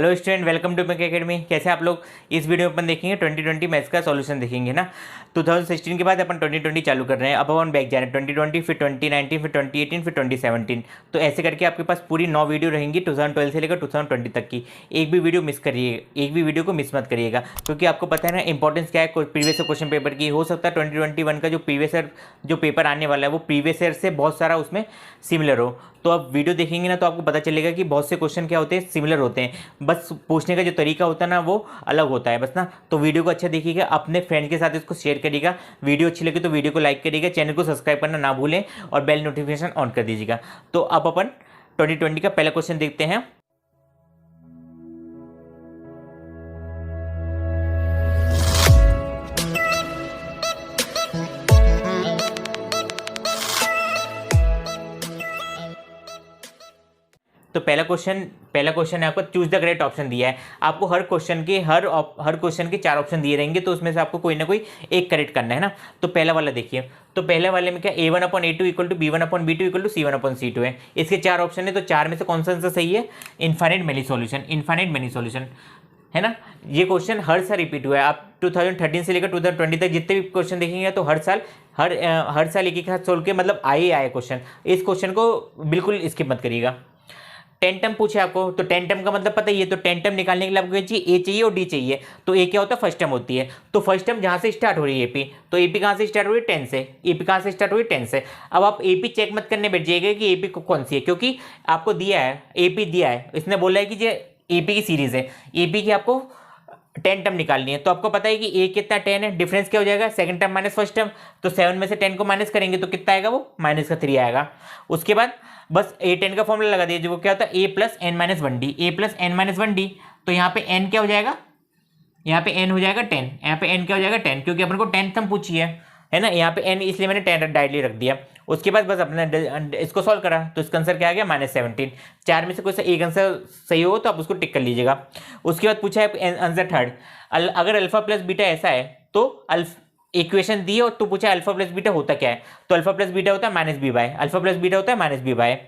Hello student, welcome to Mac Academy. कैसे आप लोग? इस वीडियो में अपन देखेंगे 2020 मैथ्स का सॉल्यूशन देखेंगे ना। 2016 के बाद अपन 2020 चालू कर रहे हैं। अब अपन बैक जा रहे हैं 2020, फिर 2019, फिर 2018, फिर 2017। तो ऐसे करके आपके पास पूरी 9 वीडियो रहेंगी 2012 से लेकर 2020 तक की। एक भी वीडियो मिस करिए, एक भी वीडियो को मिस मत करिएगा, क्योंकि आपको पता है ना इंपॉर्टेंस क्या है प्रीवियस ईयर क्वेश्चन पेपर की। हो सकता है 2021 का जो प्रीवियस ईयर जो पेपर आने वाला है वो प्रीवियस ईयर से बहुत सारा उसमें सिमिलर हो। तो आप वीडियो देखेंगे ना तो आपको पता चलेगा कि बहुत से क्वेश्चन क्या होते हैं, सिमिलर होते हैं, बस पूछने का जो तरीका होता है ना वो अलग होता है बस ना। तो वीडियो को अच्छा देखिएगा, अपने फ्रेंड के साथ इसको शेयर करिएगा। वीडियो अच्छी लगी तो वीडियो को लाइक करिएगा, चैनल को सब्सक्राइब करना ना भूलें और बेल नोटिफिकेशन ऑन कर दीजिएगा। तो अब अपन 2020 का पहला क्वेश्चन देखते हैं। तो पहला क्वेश्चन है आपको चूज द करेक्ट ऑप्शन दिया है। आपको हर क्वेश्चन के 4 ऑप्शन दिए रहेंगे, तो उसमें से आपको कोई ना कोई एक करेक्ट करना है ना। तो पहला वाला देखिए, तो पहले वाले में क्या a1/a2 equal to b1/b2 equal to c1/c2 है। इसके 4 ऑप्शन है, तो 4 में से कौन सा आंसर सही है? इनफाइनाइट मैनी सॉल्यूशन है ना। ये क्वेश्चन हर साल रिपीट हुआ है। आप 2013 से लेकर 2020 तक जितने भी क्वेश्चन देखेंगे तो हर साल एक साथ सोल्व के मतलब आए क्वेश्चन। इस क्वेश्चन को बिल्कुल स्किप मत करिएगा। 10 टर्म पूछे आपको, तो 10 टर्म का मतलब पता ही है। तो 10 टर्म निकालने के लिए आपको चाहिए, ए चाहिए और डी चाहिए। तो ए क्या होता है? फर्स्ट टर्म होती है। तो फर्स्ट टर्म जहां से स्टार्ट हो रही है एपी, तो एपी कहां से स्टार्ट हो रही है? 10 से। एपी कहां से स्टार्ट हो रही है? 10 से। अब आप एपी चेक मत करने बैठ जाइएगा कि एपी कौन सी है, क्योंकि आपको दिया है एपी दिया है, इसने बोला है कि ये एपी की सीरीज है, एपी की आपको 10 टर्म निकालनी है। तो आपको पता है कि ए कितना 10 है, डिफरेंस क्या हो जाएगा? Second term minus first term. तो 7 में से 10 को माइनस करेंगे तो कितना आएगा? वो माइनस का 3 आएगा। उसके बाद बस a10 का फॉर्मूला लगा दीजिए, वो क्या होता है? a plus n minus 1d, a plus n minus 1d। तो यहाँ पे n क्या हो जाएगा? यहाँ पे n हो जाएगा 10, यहाँ पे n क्या हो जाएगा? 10, क्योंकि अपन को 10 टर्म पूछी है ना। यहाँ पे n इसलिए मैंने 10 डायरेक्टली रख दिया। उसके बाद बस अपने इसको सॉल्व करा, तो इसका आंसर क्या आ गया? -17। 4 में से कोई सा एक आंसर सही हो तो आप उसको टिक कर लीजिएगा। उसके बाद पूछा है आंसर थर्ड, अगर अल्फा प्लस बीटा ऐसा है तो इक्वेशन दी है तो पूछा अल्फा प्लस बीटा होता क्या है? तो अल्फा प्लस बीटा होता है minus b by, alpha plus beta होता है माइनस बी बाय।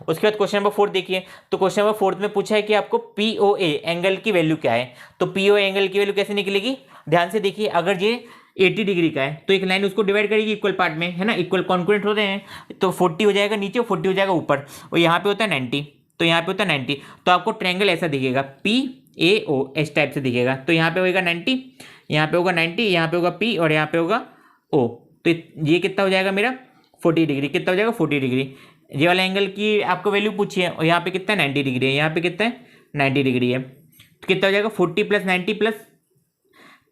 उसके बाद क्वेश्चन नंबर 4 देखिए, तो क्वेश्चन नंबर 4 में पूछा है कि आपको पीओए एंगल की वैल्यू क्या है। तो पीओए एंगल की वैल्यू कैसे निकलेगी? ध्यान से देखिए, अगर ये 80 डिग्री का है तो एक लाइन उसको डिवाइड करेगी इक्वल पार्ट में, है ना। इक्वल कॉन्क्रेंट होते हैं, तो 40 हो जाएगा नीचे और 40 हो जाएगा ऊपर, और यहाँ पे होता है 90, तो यहाँ पे होता है 90। तो आपको ट्रायंगल ऐसा दिखेगा, PAO इस टाइप से दिखेगा। तो यहाँ पे होगा 90, यहाँ पे होगा 90, यहाँ पे होगा P और यहाँ पे होगा O। तो ये कितना हो जाएगा मेरा? 40 डिग्री। कितना हो जाएगा? 40 डिग्री। ये वाला एंगल की आपको वैल्यू पूछी है, और यहाँ पे कितना है? 90 डिग्री है। यहाँ पे कितना है? 90 डिग्री है। तो कितना हो जाएगा? 40 प्लस 90 प्लस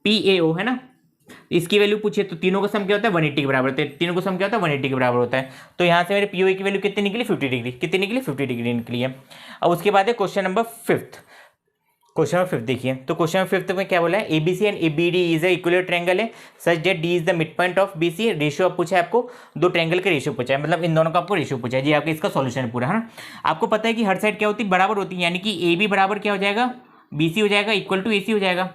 PAO, है ना। इसकी वैल्यू पूछिए, तो तीनों का सम क्या होता है? 180 के बराबर होता है। तीनों का सम क्या होता है? 180 के बराबर होता है। तो यहाँ से मेरे POA की वैल्यू कितनी निकली? 50 डिग्री। कितनी निकली? 50 डिग्री निकली है। अब उसके बाद है क्वेश्चन नंबर 5। क्वेश्चन नंबर 5 देखिए, तो क्वेश्चन नंबर 5 में क्या बोला है? ABC and ABD is a equilateral triangle है such that D is the mid point of BC। Ratio पूछा है आपको, दो ट्रायंगल के रेशियो पूछा है, मतलब इन दोनों का आपको रेशियो पूछा है। जी आपका इसका सॉल्यूशन है पूरा, है ना। आपको पता है कि हर साइड क्या होती है? बराबर होती है, यानी कि AB बराबर क्या हो जाएगा? BC हो जाएगा, इक्वल टू AC हो जाएगा।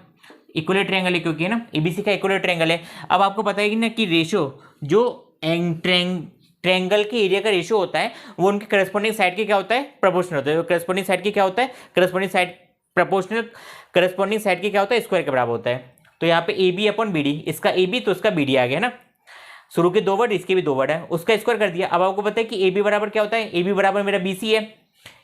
इक्विलेटरल ट्रायंगल है क्योंकि, है ना, ABC का इक्विलेटरल ट्रायंगल है। अब आपको पता है कि ना कि रेशियो जो ट्रायंगल के एरिया का रेशियो होता है वो उनके करस्पॉन्डिंग साइड के क्या होता है? प्रोपोर्शनल होता है। करस्पॉन्डिंग साइड के क्या होता है? करस्पॉन्डिंग साइड के क्या होता है? स्क्वायर के बराबर होता है। तो यहाँ पे AB/BD, इसका AB तो इसका BD आ गया ना। शुरू के 2 वर्ड, इसके भी 2 वर्ड है, उसका स्क्वायर कर दिया। अब आपको पता है कि AB बराबर क्या होता है? AB बराबर मेरा BC है,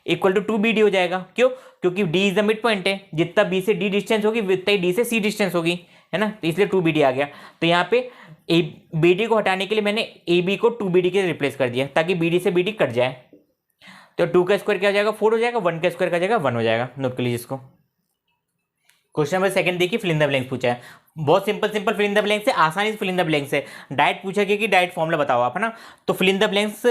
इक्वल टू 2BD हो जाएगा। क्यों? क्योंकि D is the mid point है, जितना B से D डिस्टेंस होगी उतना ही D से C डिस्टेंस होगी, है ना। तो इसलिए 2BD आ गया। तो यहाँ पे BD को हटाने के लिए मैंने AB को 2BD के रिप्लेस कर दिया, ताकि BD से BD कट जाए। तो 2 का स्क्वायर क्या हो जाएगा? 4 हो जाएगा, 1 का स्क्वायर क्या हो जाएगा? 1 हो जाएगा। नोट कर लीजिए इसको। क्वेश्चन नंबर 2 देखिए, फिल इन द ब्लैंक्स पूछा है। बहुत simple fill in the blanks है, आसानी से फिल इन द ब्लैंक्स है। डायरेक्ट पूछा गया कि डायरेक्ट फॉर्मूला बताओ आप, है ना। तो फिल इन द ब्लैंक्स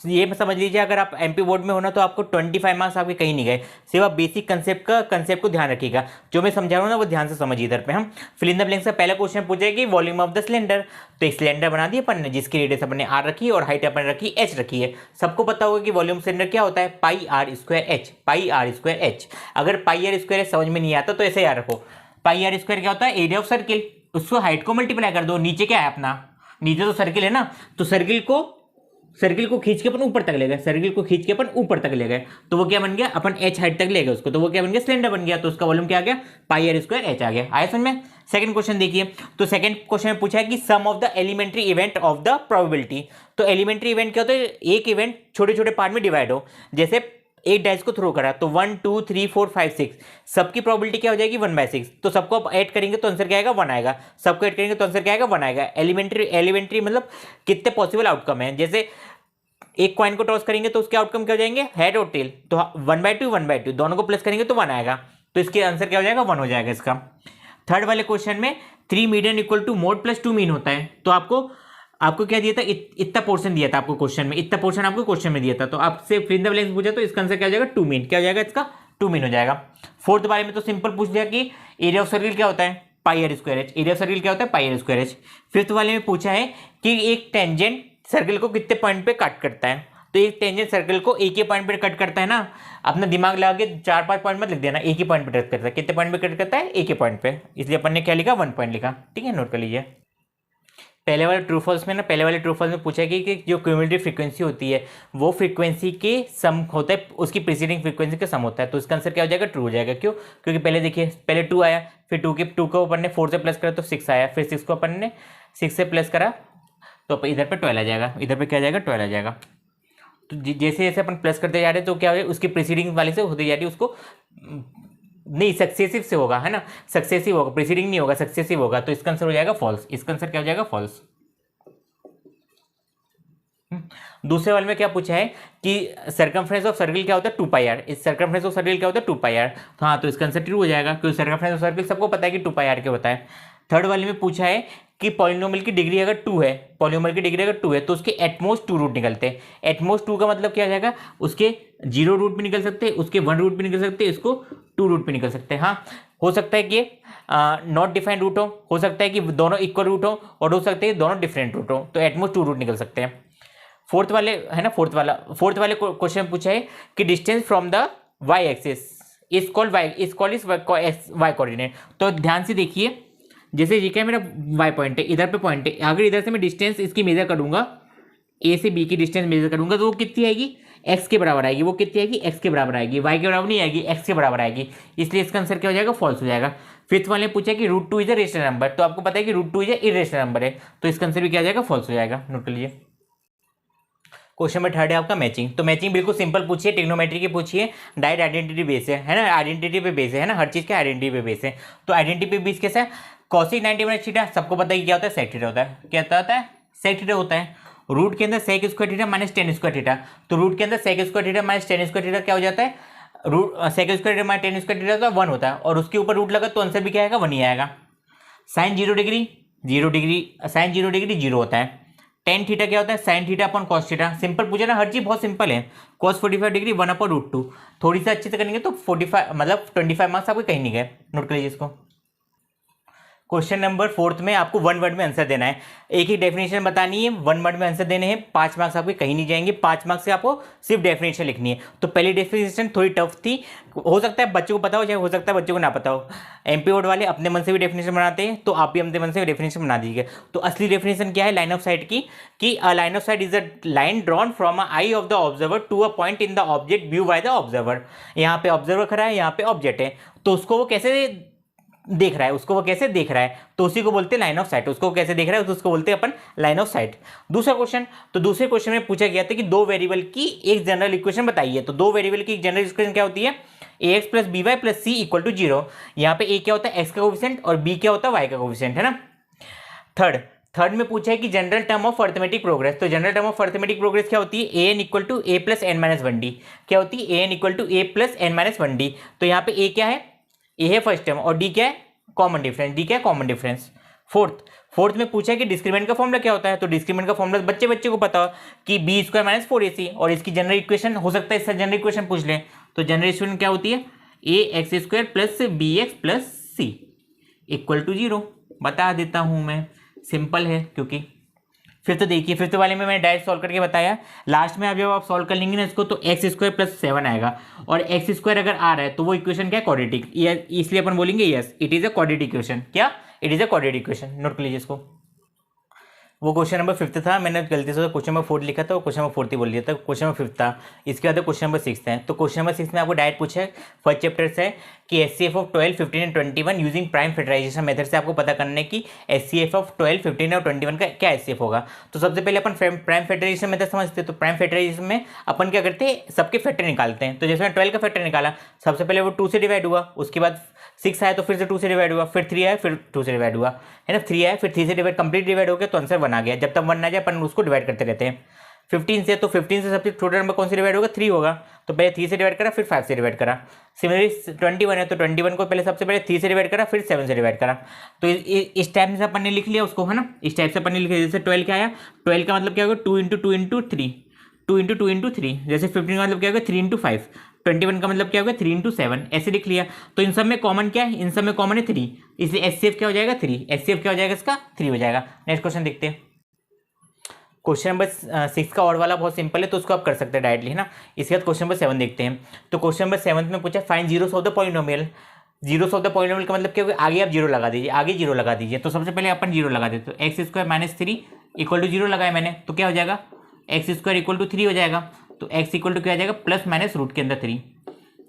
ये समझ लीजिए, अगर आप MP बोर्ड में हो ना तो आपको 25 मार्क्स आपके कहीं नहीं गए। सिर्फ आप बेसिक कंसेप्ट को ध्यान रखिएगा, जो मैं समझा रहा हूँ ना वो ध्यान से समझिए। इधर पे हम फिल इन द ब्लैंक्स का पहला क्वेश्चन पूछा है कि वॉल्यूम ऑफ द सिलेंडर। तो एक सिलेंडर बना दिया अपन ने, जिसकी रेडियस अपन ने R रखी है और हाइट अपन ने रखी H रखी है। सबको पता होगा कि वॉल्यूम सिलेंडर क्या होता है? πr²h, πr²h। अगर πr² समझ में नहीं आता तो ऐसे याद रखो, πr² क्या होता है? Area of circle. उसको हाइट को मल्टीप्लाई कर दो, नीचे क्या है अपना? नीचे तो सर्किल है ना, तो सर्किल को सर्किल को खींच के अपन ऊपर तक ले गए, सर्किल को खींच के अपन ऊपर तक ले गए, तो वो क्या बन गया, अपन h हाइट तक ले गए उसको, तो वो क्या बन गया, सिलेंडर बन गया, तो उसका वॉल्यूम क्या आ गया, पाई आर स्क्वायर h आ गया। आया समझ में। सेकंड क्वेश्चन देखिए, तो सेकंड क्वेश्चन में पूछा है कि sum of the elementary event of the probability. तो एलिमेंट्री इवेंट क्या होता है, एक इवेंट छोटे छोटे पार्ट में डिवाइड हो, जैसे एक डाइस को थ्रो करा तो 1 2 3 4 5 6, सबकी प्रोबेबिलिटी क्या हो जाएगी 1/6, तो सबको आप ऐड करेंगे तो आंसर क्या आएगा 1 आएगा, सबको ऐड करेंगे तो आंसर क्या आएगा 1 आएगा। एलिमेंट्री मतलब कितने पॉसिबल आउटकम है, जैसे एक कॉइन को टॉस करेंगे तो उसके आउटकम क्या हो जाएंगे, हेड और टेल, तो 1/2 1/2 दोनों को प्लस करेंगे तो 1 आएगा, तो इसके आंसर क्या हो जाएगा 1 हो जाएगा इसका। थर्ड वाले क्वेश्चन में 3 median equal to mode plus 2 mean होता है, तो आपको क्या दिया था, इतना पोर्शन दिया था आपको क्वेश्चन में, इतना पोर्शन आपको क्वेश्चन में दिया था, तो आपसे फिर द ब्लैंक्स पूछा तो इसका आंसर क्या हो जाएगा 2 मीन, क्या हो जाएगा इसका 2 मीन हो जाएगा। फोर्थ वाले में तो सिंपल पूछ दिया कि एरिया ऑफ सर्किल क्या होता है, pi are square H, area of circle क्या होता है, pi are square H. Fifth वाले में पूछा है कि एक टेंजेंट सर्किल को कितने पॉइंट पे कट करता है, तो एक टेंजेंट सर्किल को एक ही पॉइंट पे कट करता है ना, अपना दिमाग लगा के 4-5 पॉइंट मत लिख देना, एक ही पॉइंट पे कट करता है, कितने पॉइंट पे कट करता है, एक ही पॉइंट पे, इसलिए अपन ने क्या लिखा 1 पॉइंट लिखा, ठीक है, नोट कर लीजिए। पहले वाले ट्रू फॉल्स में ना, पहले वाले ट्रू फॉल्स में पूछा कि जो क्यूमुलेटिव फ्रीक्वेंसी होती है वो फ्रीक्वेंसी के सम होता है, उसकी प्रीसीडिंग फ्रीक्वेंसी का सम होता है, तो इसका आंसर क्या हो जाएगा ट्रू हो जाएगा। क्यों, क्योंकि पहले देखिए, पहले 2 आया, फिर 2 को अपन ने 4 से प्लस करा तो 6 आया, फिर 6 को अपन ने 6 से प्लस करा तो इधर पे 12 आ जाएगा, इधर पे क्या आ जाएगा 12 आ जाएगा। तो जैसे जैसे अपन प्लस करते जा रहे हैं तो क्या हो जाएगा, उसकी प्रीसीडिंग वाले से होती जा रही है, उसको नहीं सक्सेसिव से होगा, है ना, सक्सेसिव होगा, प्रीसीडिंग नहीं होगा, सक्सेसिव होगा, तो इसका आंसर हो जाएगा फॉल्स, इसका आंसर क्या हो जाएगा फॉल्स। दूसरे वाले में क्या पूछा है कि सर्कमफ्रेंस ऑफ सर्किल क्या होता है 2πr, इस सर्कमफ्रेंस ऑफ सर्किल क्या होता है 2πr, तो हाँ, तो इसका आंसर ट्रू हो जाएगा क्योंकि सर्कमफ्रेंस ऑफ सर्किल सबको पता है कि 2πr के होता है। थर्ड वाले में पूछा है कि पॉलिनोमियल की डिग्री अगर 2 है, पॉलिनोमियल की डिग्री अगर 2 है तो उसके एटमोस्ट 2 रूट निकलते हैं। एटमोस्ट 2 का मतलब क्या हो जाएगा, उसके 0 रूट भी निकल सकते हैं, उसके 1 रूट भी निकल सकते हैं, इसको 2 रूट भी निकल सकते हैं। हाँ, हो सकता है कि नॉट डिफाइंड रूट हो सकता है कि दोनों इक्वल रूट हो, और हो सकते हैं दोनों डिफरेंट रूट हो, तो एटमोस्ट 2 रूट निकल सकते हैं। फोर्थ वाले है ना, फोर्थ वाले क्वेश्चन पूछा है कि distance from the y axis is called y coordinate. तो ध्यान से देखिए, जैसे ये क्या मेरा वाई पॉइंट है, इधर पे पॉइंट है, अगर इधर से मैं डिस्टेंस इसकी मेजर करूंगा, ए से बी की डिस्टेंस मेजर करूंगा तो वो कितनी आएगी, एक्स के बराबर आएगी, वो कितनी आएगी, एक्स के बराबर आएगी, वाई के बराबर नहीं आएगी, एक्स के बराबर आएगी, इसलिए इसका आंसर क्या हो जाएगा फॉल्स हो जाएगा। फिफ्थ वाले ने पूछा कि √2 इज अ रेशनल नंबर, तो आपको पता है कि √2 इज अ इरेशनल नंबर है, तो इसका आंसर भी क्या हो जाएगा फॉल्स हो जाएगा, नोट कर लीजिए। क्वेश्चन नंबर थर्ड है आपका मैचिंग। तो मैचिंग बिल्कुल सिंपल पूछिए, टेक्नोमेट्री की पूछिए, डायरेक्ट आइडेंटिटी बेस है ना, आइडेंटिटी पे बेस है ना, हर चीज़ का आइडेंटिटी पे बेस है। तो आइडेंटिटी पे बेस कैसा है, कॉसिक 90 माइनस थीटा, सबको पता है क्या होता है, सेक थीटा होता है, क्या होता है सेक थीटा होता है। रूट के अंदर sec square theta minus tan square theta, तो रूट के अंदर sec square theta minus tan square theta क्या हो जाता है, root sec square theta minus tan square theta तो 1 होता है, और उसके ऊपर रूट लगा तो आंसर भी क्या आएगा 1 ही आएगा। Sine 0 degree 0 degree, sine 0 degree 0 होता है। टेन थीटा क्या होता है, sine theta upon cos theta, simple पूछा ना, हर चीज बहुत सिंपल है। कॉस 45 डिग्री 1/√2, थोड़ी सी अच्छे से करेंगे तो 45 मतलब 25 मार्क्स आपको कहीं नहीं गए, नोट कर लीजिए इसको। क्वेश्चन नंबर फोर्थ में आपको 1 वर्ड में आंसर देना है, एक ही डेफिनेशन बतानी है, 1 वर्ड में आंसर देने हैं, 5 मार्क्स आपके कहीं नहीं जाएंगे, 5 मार्क्स से आपको सिर्फ डेफिनेशन लिखनी है। तो पहली डेफिनेशन थोड़ी टफ थी, हो सकता है बच्चों को पता हो, चाहे हो सकता है बच्चों को ना पता हो। एमपी बोर्ड वाले अपने मन से भी डेफिनेशन बनाते हैं, तो आप भी अपने मन से डेफिनेशन बना दीजिए। तो असली डेफिनेशन क्या है लाइन ऑफ साइट की, कि a line of sight is a line drawn from a eye of the observer to a point in the object view by the observer. यहाँ पे ऑब्जर्वर खड़ा है, यहाँ पे ऑब्जेक्ट है, तो उसको वो कैसे देख रहा है, उसको वो कैसे देख रहा है, तो उसी को बोलते हैं लाइन ऑफ साइट, उसको कैसे देख रहा है तो उसको बोलते हैं अपन लाइन ऑफ साइट। दूसरा क्वेश्चन, तो दूसरे क्वेश्चन में पूछा गया था कि दो वेरिएबल की एक जनरल इक्वेशन बताइए। तो दो वेरिएबल की एक जनरल इक्वेशन क्या होती है, ax plus b y plus C equal to 0। यहाँ पे a क्या होता है x का कोफिशिएंट और b क्या होता है y का कोफिशिएंट, है ना। थर्ड में पूछा है कि general term of arithmetic progress. तो general term of arithmetic progress क्या होती है, an equal to a plus N minus 1d, क्या होती है an equal to a plus N minus 1d। तो यहाँ पे a क्या है, a है फर्स्ट टर्म, और d क्या है कॉमन डिफरेंस, डी क्या है कॉमन डिफरेंस। फोर्थ में पूछा है कि डिस्क्रीमेंट का फॉर्मूला क्या होता है। तो डिस्क्रीमेंट का फॉर्मूला बच्चे को पता हो कि बी स्क्वायर माइनस 4ac, और इसकी जनरल इक्वेशन हो सकता है इससे जनरल इक्वेशन पूछ ले, तो जनरल इक्वेशन क्या होती है, A X square plus B X plus C equal to 0। बता देता हूं मैं, सिंपल है क्योंकि। फिफ्थ देखिए, फिफ्थ वाले में मैंने डायरेक्ट सॉल्व करके बताया, लास्ट में अब जब आप सॉल्व कर लेंगे ना इसको, तो एक्स स्क्वायर प्लस 7 आएगा, और एक्स स्क्वायर अगर आ रहा है तो वो इक्वेशन क्या है क्वाड्रेटिक, इसलिए अपन बोलेंगे yes it is a quadratic equation. क्या, it is a quadratic equation, note कर लीजिए इसको। वो क्वेश्चन नंबर 5 था, मैंने गलती से क्वेश्चन नंबर 4 लिखा था, वो क्वेश्चन नंबर 4 ही बोल दिया था, क्वेश्चन नंबर 5 था। इसके बाद क्वेश्चन नंबर 6 है। तो क्वेश्चन नंबर 6 में आपको डायरेक्ट पूछा है, फर्स्ट चैप्टर से है कि HCF of 12, 15 and 21 using prime factorization method से आपको पता करना है कि HCF ऑफ 12, 15 और 21 का क्या HCF होगा। तो सबसे पहले अपन प्राइम फैक्टराइजेशन मेथड समझते हैं। तो प्राइम फैक्टराइजेशन में अपन क्या करते हैं, सबके फैक्टर निकालते हैं। तो जैसे मैं 12 का फैक्टर निकाला, सबसे पहले वो 2 से डिवाइड हुआ, उसके बाद 6 आया तो फिर से 2 से डिवाइड हुआ, फिर 3 आया फिर 2 से डिवाइड हुआ, है ना। 3 आया फिर 3 से डिवाइड, कंप्लीट डिवाइड हो गया तो आंसर 1 आ गया। जब तक 1 ना जाए अपन उसको डिवाइड करते रहते हैं। 15 से, तो 15 से सबसे छोटा नंबर कौन से डिवाइड होगा, 3 होगा, तो पहले 3 से डिवाइड करा फिर 5 से डिवाइड करा। सिमिलरली 21 है तो 21 को पहले सबसे पहले 3 से डिवाइड करा फिर 7 से डिवाइड करा। तो इस टाइप से अपन ने लिख लिया उसको, है ना। इस टाइप से अपन ने लिख लिया। जैसे 12 क्या आया, 12 का मतलब क्या होगा 2 इंटू 2 इंटू 3, 2 इंटू 2 इंटू 3। जैसे 15 का मतलब क्या होगा 3 इंटू 5, 21 का मतलब क्या होगा 3 इंटू 7, ऐसे लिख लिया। तो इन सब में कॉमन क्या है, इन सब में कॉमन है 3, इसलिए HCF क्या हो जाएगा 3, HCF क्या हो जाएगा इसका 3 हो जाएगा। नेक्स्ट क्वेश्चन देखते हैं। क्वेश्चन नंबर 6 का और वाला बहुत सिंपल है तो उसको आप कर सकते हैं डायरेक्टली, है ना। इसके बाद क्वेश्चन नंबर 7 देखते हैं। तो क्वेश्चन नंबर 7 में पूछा find zeros of the polynomial. Zeros of the polynomial का मतलब क्या होगा, आगे आप जीरो लगा दीजिए, आगे जीरो लगा दीजिए। तो सबसे पहले अपन जीरो लगा देते, तो x² माइनस 3 इक्वल टू 0 लगाया मैंने, तो क्या हो जाएगा x² इक्वल टू 3 हो जाएगा। तो x इक्वल टू क्या आ जाएगा, प्लस माइनस रूट के अंदर 3,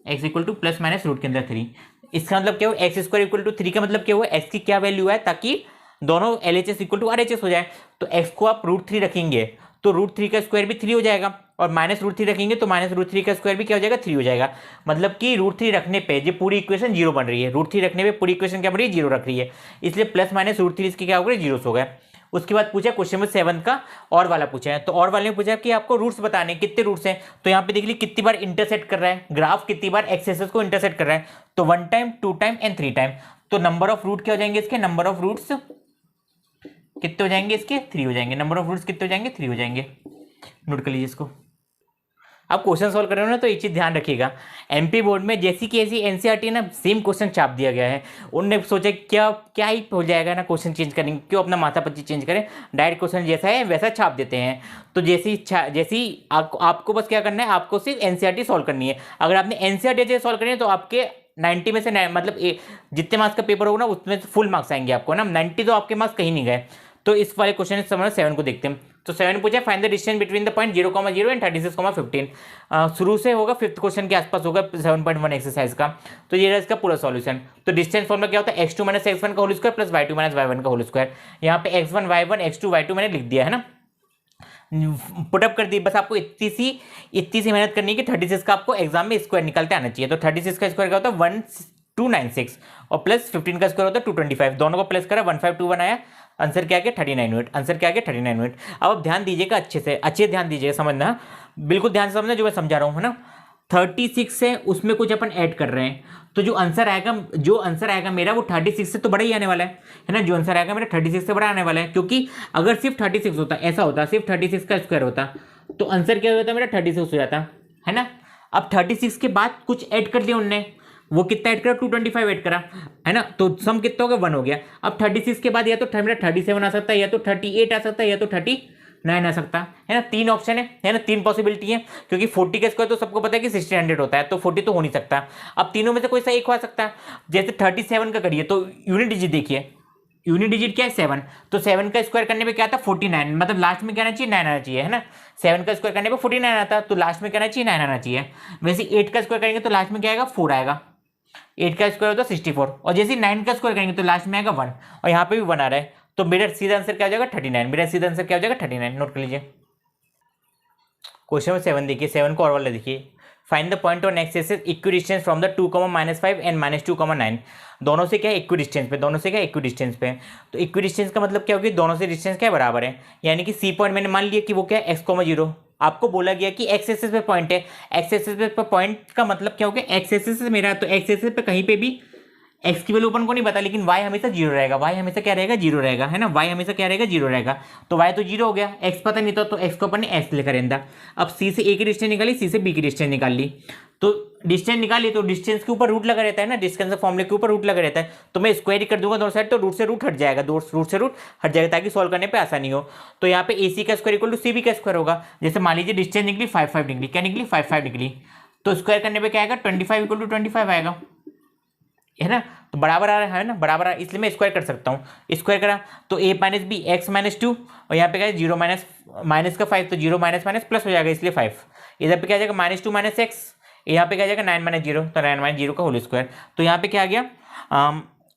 x equal to plus minus root के अंदर 3। इसका मतलब क्या हुआ, x² इक्वल टू 3 का मतलब क्या हुआ, x की क्या वैल्यू है ताकि दोनों LHS इक्वल टू RHS हो जाए। तो x को आप √3 रखेंगे तो √3 का स्क्वायर भी 3 हो जाएगा, और माइनस √3 रखेंगे तो माइनस √3 का स्क्वायर भी क्या हो जाएगा 3 हो जाएगा। मतलब कि √3 रखने पे ये पूरी इक्वेशन 0 बन रही है, √3 रखने पे पूरी इक्वेशन क्या बन रही है 0 रख रही है, इसलिए प्लस माइनस √3 इसके क्या हो गए 0 हो गए। उसके बाद पूछा क्वेश्चन नंबर 7 का और वाला पूछा है। तो और वाले ने पूछा कि आपको रूट्स बताने कितने रूट्स हैं। तो यहाँ पे देख लीजिए कितनी बार इंटरसेक्ट कर रहा है ग्राफ, कितनी बार एक्स एक्सिस को इंटरसेक्ट कर रहा है। तो 1 टाइम, 2 टाइम एंड 3 टाइम। तो नंबर ऑफ रूट क्या हो जाएंगे इसके, नंबर ऑफ रूट्स कितने हो जाएंगे इसके 3 हो जाएंगे। नंबर ऑफ रूट्स कितने हो जाएंगे 3 हो जाएंगे। नोट कर लीजिए इसको। आप क्वेश्चन सॉल्व कर रहे हो ना तो एक चीज ध्यान रखिएगा, MP बोर्ड में जैसी की ऐसी NCERT ना सेम क्वेश्चन छाप दिया गया है। उन्होंने सोचा क्या ही हो जाएगा ना, क्वेश्चन चेंज करेंगे, क्यों अपना माथा पच्ची चेंज करें, डायरेक्ट क्वेश्चन जैसा है वैसा छाप देते हैं। तो जैसी आपको बस क्या करना है, आपको सिर्फ NCERT सॉल्व करनी है। अगर आपने NCERT अच्छे से सॉल्व करनी है तो आपके 90 में से मतलब जितने मार्क्स का पेपर होगा ना उसमें फुल मार्क्स आएंगे आपको ना, 90 तो आपके मार्क्स कहीं नहीं गए। तो इस वाले क्वेश्चन समझ 7 को देखते हैं। तो 7 पूछा find the distance between the point 0,0 and 36,15। शुरू से होगा 5th क्वेश्चन के आसपास होगा 7.1 एक्सरसाइज का। तो ये रहा इसका पूरा सॉल्यूशन। तो डिस्टेंस फॉर्मूला क्या होता है, x2 माइनस x1 का whole square plus y2 minus y1 का होल स्क्वायर। यहाँ पे x1 y1 x2 y2 मैंने लिख दिया है ना, पुटअप कर दी। बस आपको इतनी सी मेहनत करनी है कि 36 का आपको एग्जाम में स्क्वायर निकलते आना चाहिए। तो 36 का स्क्वायर क्या होता है 1296 और प्लस 15 का स्क्वायर होता है 225। दोनों को प्लस करा 1521 आया, आंसर क्या गया 39 मिनट। आंसर क्या गया 39 मिनट। अब आप ध्यान दीजिएगा अच्छे ध्यान दीजिएगा, समझना बिल्कुल ध्यान से समझना जो मैं समझा रहा हूँ, है ना। 36 है उसमें कुछ अपन ऐड कर रहे हैं, तो जो आंसर आएगा मेरा वो 36 से तो बड़ा ही आने वाला है ना। जो आंसर आएगा मेरा 36 से बड़ा आने वाला है, क्योंकि अगर सिर्फ 36 होता, ऐसा होता सिर्फ 36 का स्क्वायर होता तो आंसर क्या होता मेरा 36 हो जाता, है ना। अब 36 के बाद कुछ ऐड कर दिया उनने, वो कितना ऐड करा 225 ऐड करा, है ना। तो सम कितना हो गया 1 हो गया। अब 36 के बाद या तो मेरा 37 आ सकता है, या तो 38 आ सकता है, या तो 39 आ सकता है ना। 3 ऑप्शन है ना, 3 पॉसिबिलिटी है, क्योंकि 40 का स्क्वायर तो सबको पता है कि 1600 होता है, तो 40 तो हो नहीं सकता। अब तीनों में से कोई सा एक हो सकता है। जैसे 37 का करिए तो यूनिट डिजिट देखिए, यूनिट डिजिट क्या है 7, तो 7 का स्क्वायर करने पे क्या आता 49, मतलब लास्ट में क्या आना चाहिए 9 आना चाहिए, है ना। 7 का स्क्वायर करने पे 49 आता तो लास्ट में क्या आना चाहिए 9 आना चाहिए। वैसे 8 का स्क्वायर करेंगे तो लास्ट में क्या आएगा 4 आएगा, 8 का स्क्वायर होता है 64, और जैसे 9 का स्क्वायर करेंगे तो लास्ट में आएगा 1, और यहाँ पे भी 1 आ रहा है, तो मेरा सीधा आंसर क्या हो जाएगा 39। मेरा सीधा आंसर क्या हो जाएगा 39। नोट कर लीजिए। क्वेश्चन नंबर 7 देखिए, 7 को और वाला देखिए। Find the point on x axis equi distance from the 2, -5 and -2, 9। दोनों से क्या है इक्वी डिस्टेंस पे, तो इक्वी डिस्टेंस का मतलब क्या होगी, दोनों से डिस्टेंस क्या बराबर है। यानी कि सी पॉइंट मैंने मान लिया कि वो क्या है x,0, आपको बोला गया कि एक्स एक्सिस पे पॉइंट है। एक्स एक्सिस पे पॉइंट का मतलब क्या हो गया, एक्स एक्सिस मेरा, तो एक्स एक्सिस पे कहीं पे भी एक्स की वैल्यू अपन को नहीं पता, लेकिन वाई हमेशा 0 रहेगा, वाई हमेशा क्या रहेगा 0 रहेगा, है ना। वाई हमेशा क्या रहेगा 0 रहेगा, तो वाई तो 0 हो गया, एक्स पता नहीं था तो एक्स को अपन ने एक्स लेकर रहता। अब सी से ए की डिस्टेंस निकाली, सी से बी की डिस्टेंस निकाल ली, तो डिस्टेंस निकाली तो डिस्टेंस के ऊपर रूट लगा रहता है ना, डिस्टेंस फॉर्मूले के ऊपर रूट लगा रहता है, तो मैं स्क्वायर ही कर दूंगा दोनों साइड, तो रूट से रूट हट जाएगा, रूट से रूट हट जाएगा ताकि सॉल्व करने पे आसानी हो। तो यहाँ पे AC का स्क्वायर इक्वल टू CB का स्क्वायर होगा। जैसे मान लीजिए डिस्टेंस निकली 5 निकली, क्या निकली 5 निकली, तो स्क्वायर करने पे क्या आएगा 25 इक्वल टू 25 आएगा। है ना, तो बराबर आ रहा है ना, बराबर आ रहा है, इसलिए मैं स्क्वायर कर सकता हूँ। स्क्वायर करा तो a minus b x minus 2 और यहाँ पे क्या है 0 माइनस माइनस का 5 तो 0 माइनस माइनस प्लस हो जाएगा इसलिए 5। इधर पे क्या आ जाएगा माइनस 2 माइनस एक्स, यहाँ पे क्या आ जाएगा 9 माइनस 0 तो 9 माइनस 0 का होल स्क्वायर। तो यहाँ पे क्या आ गया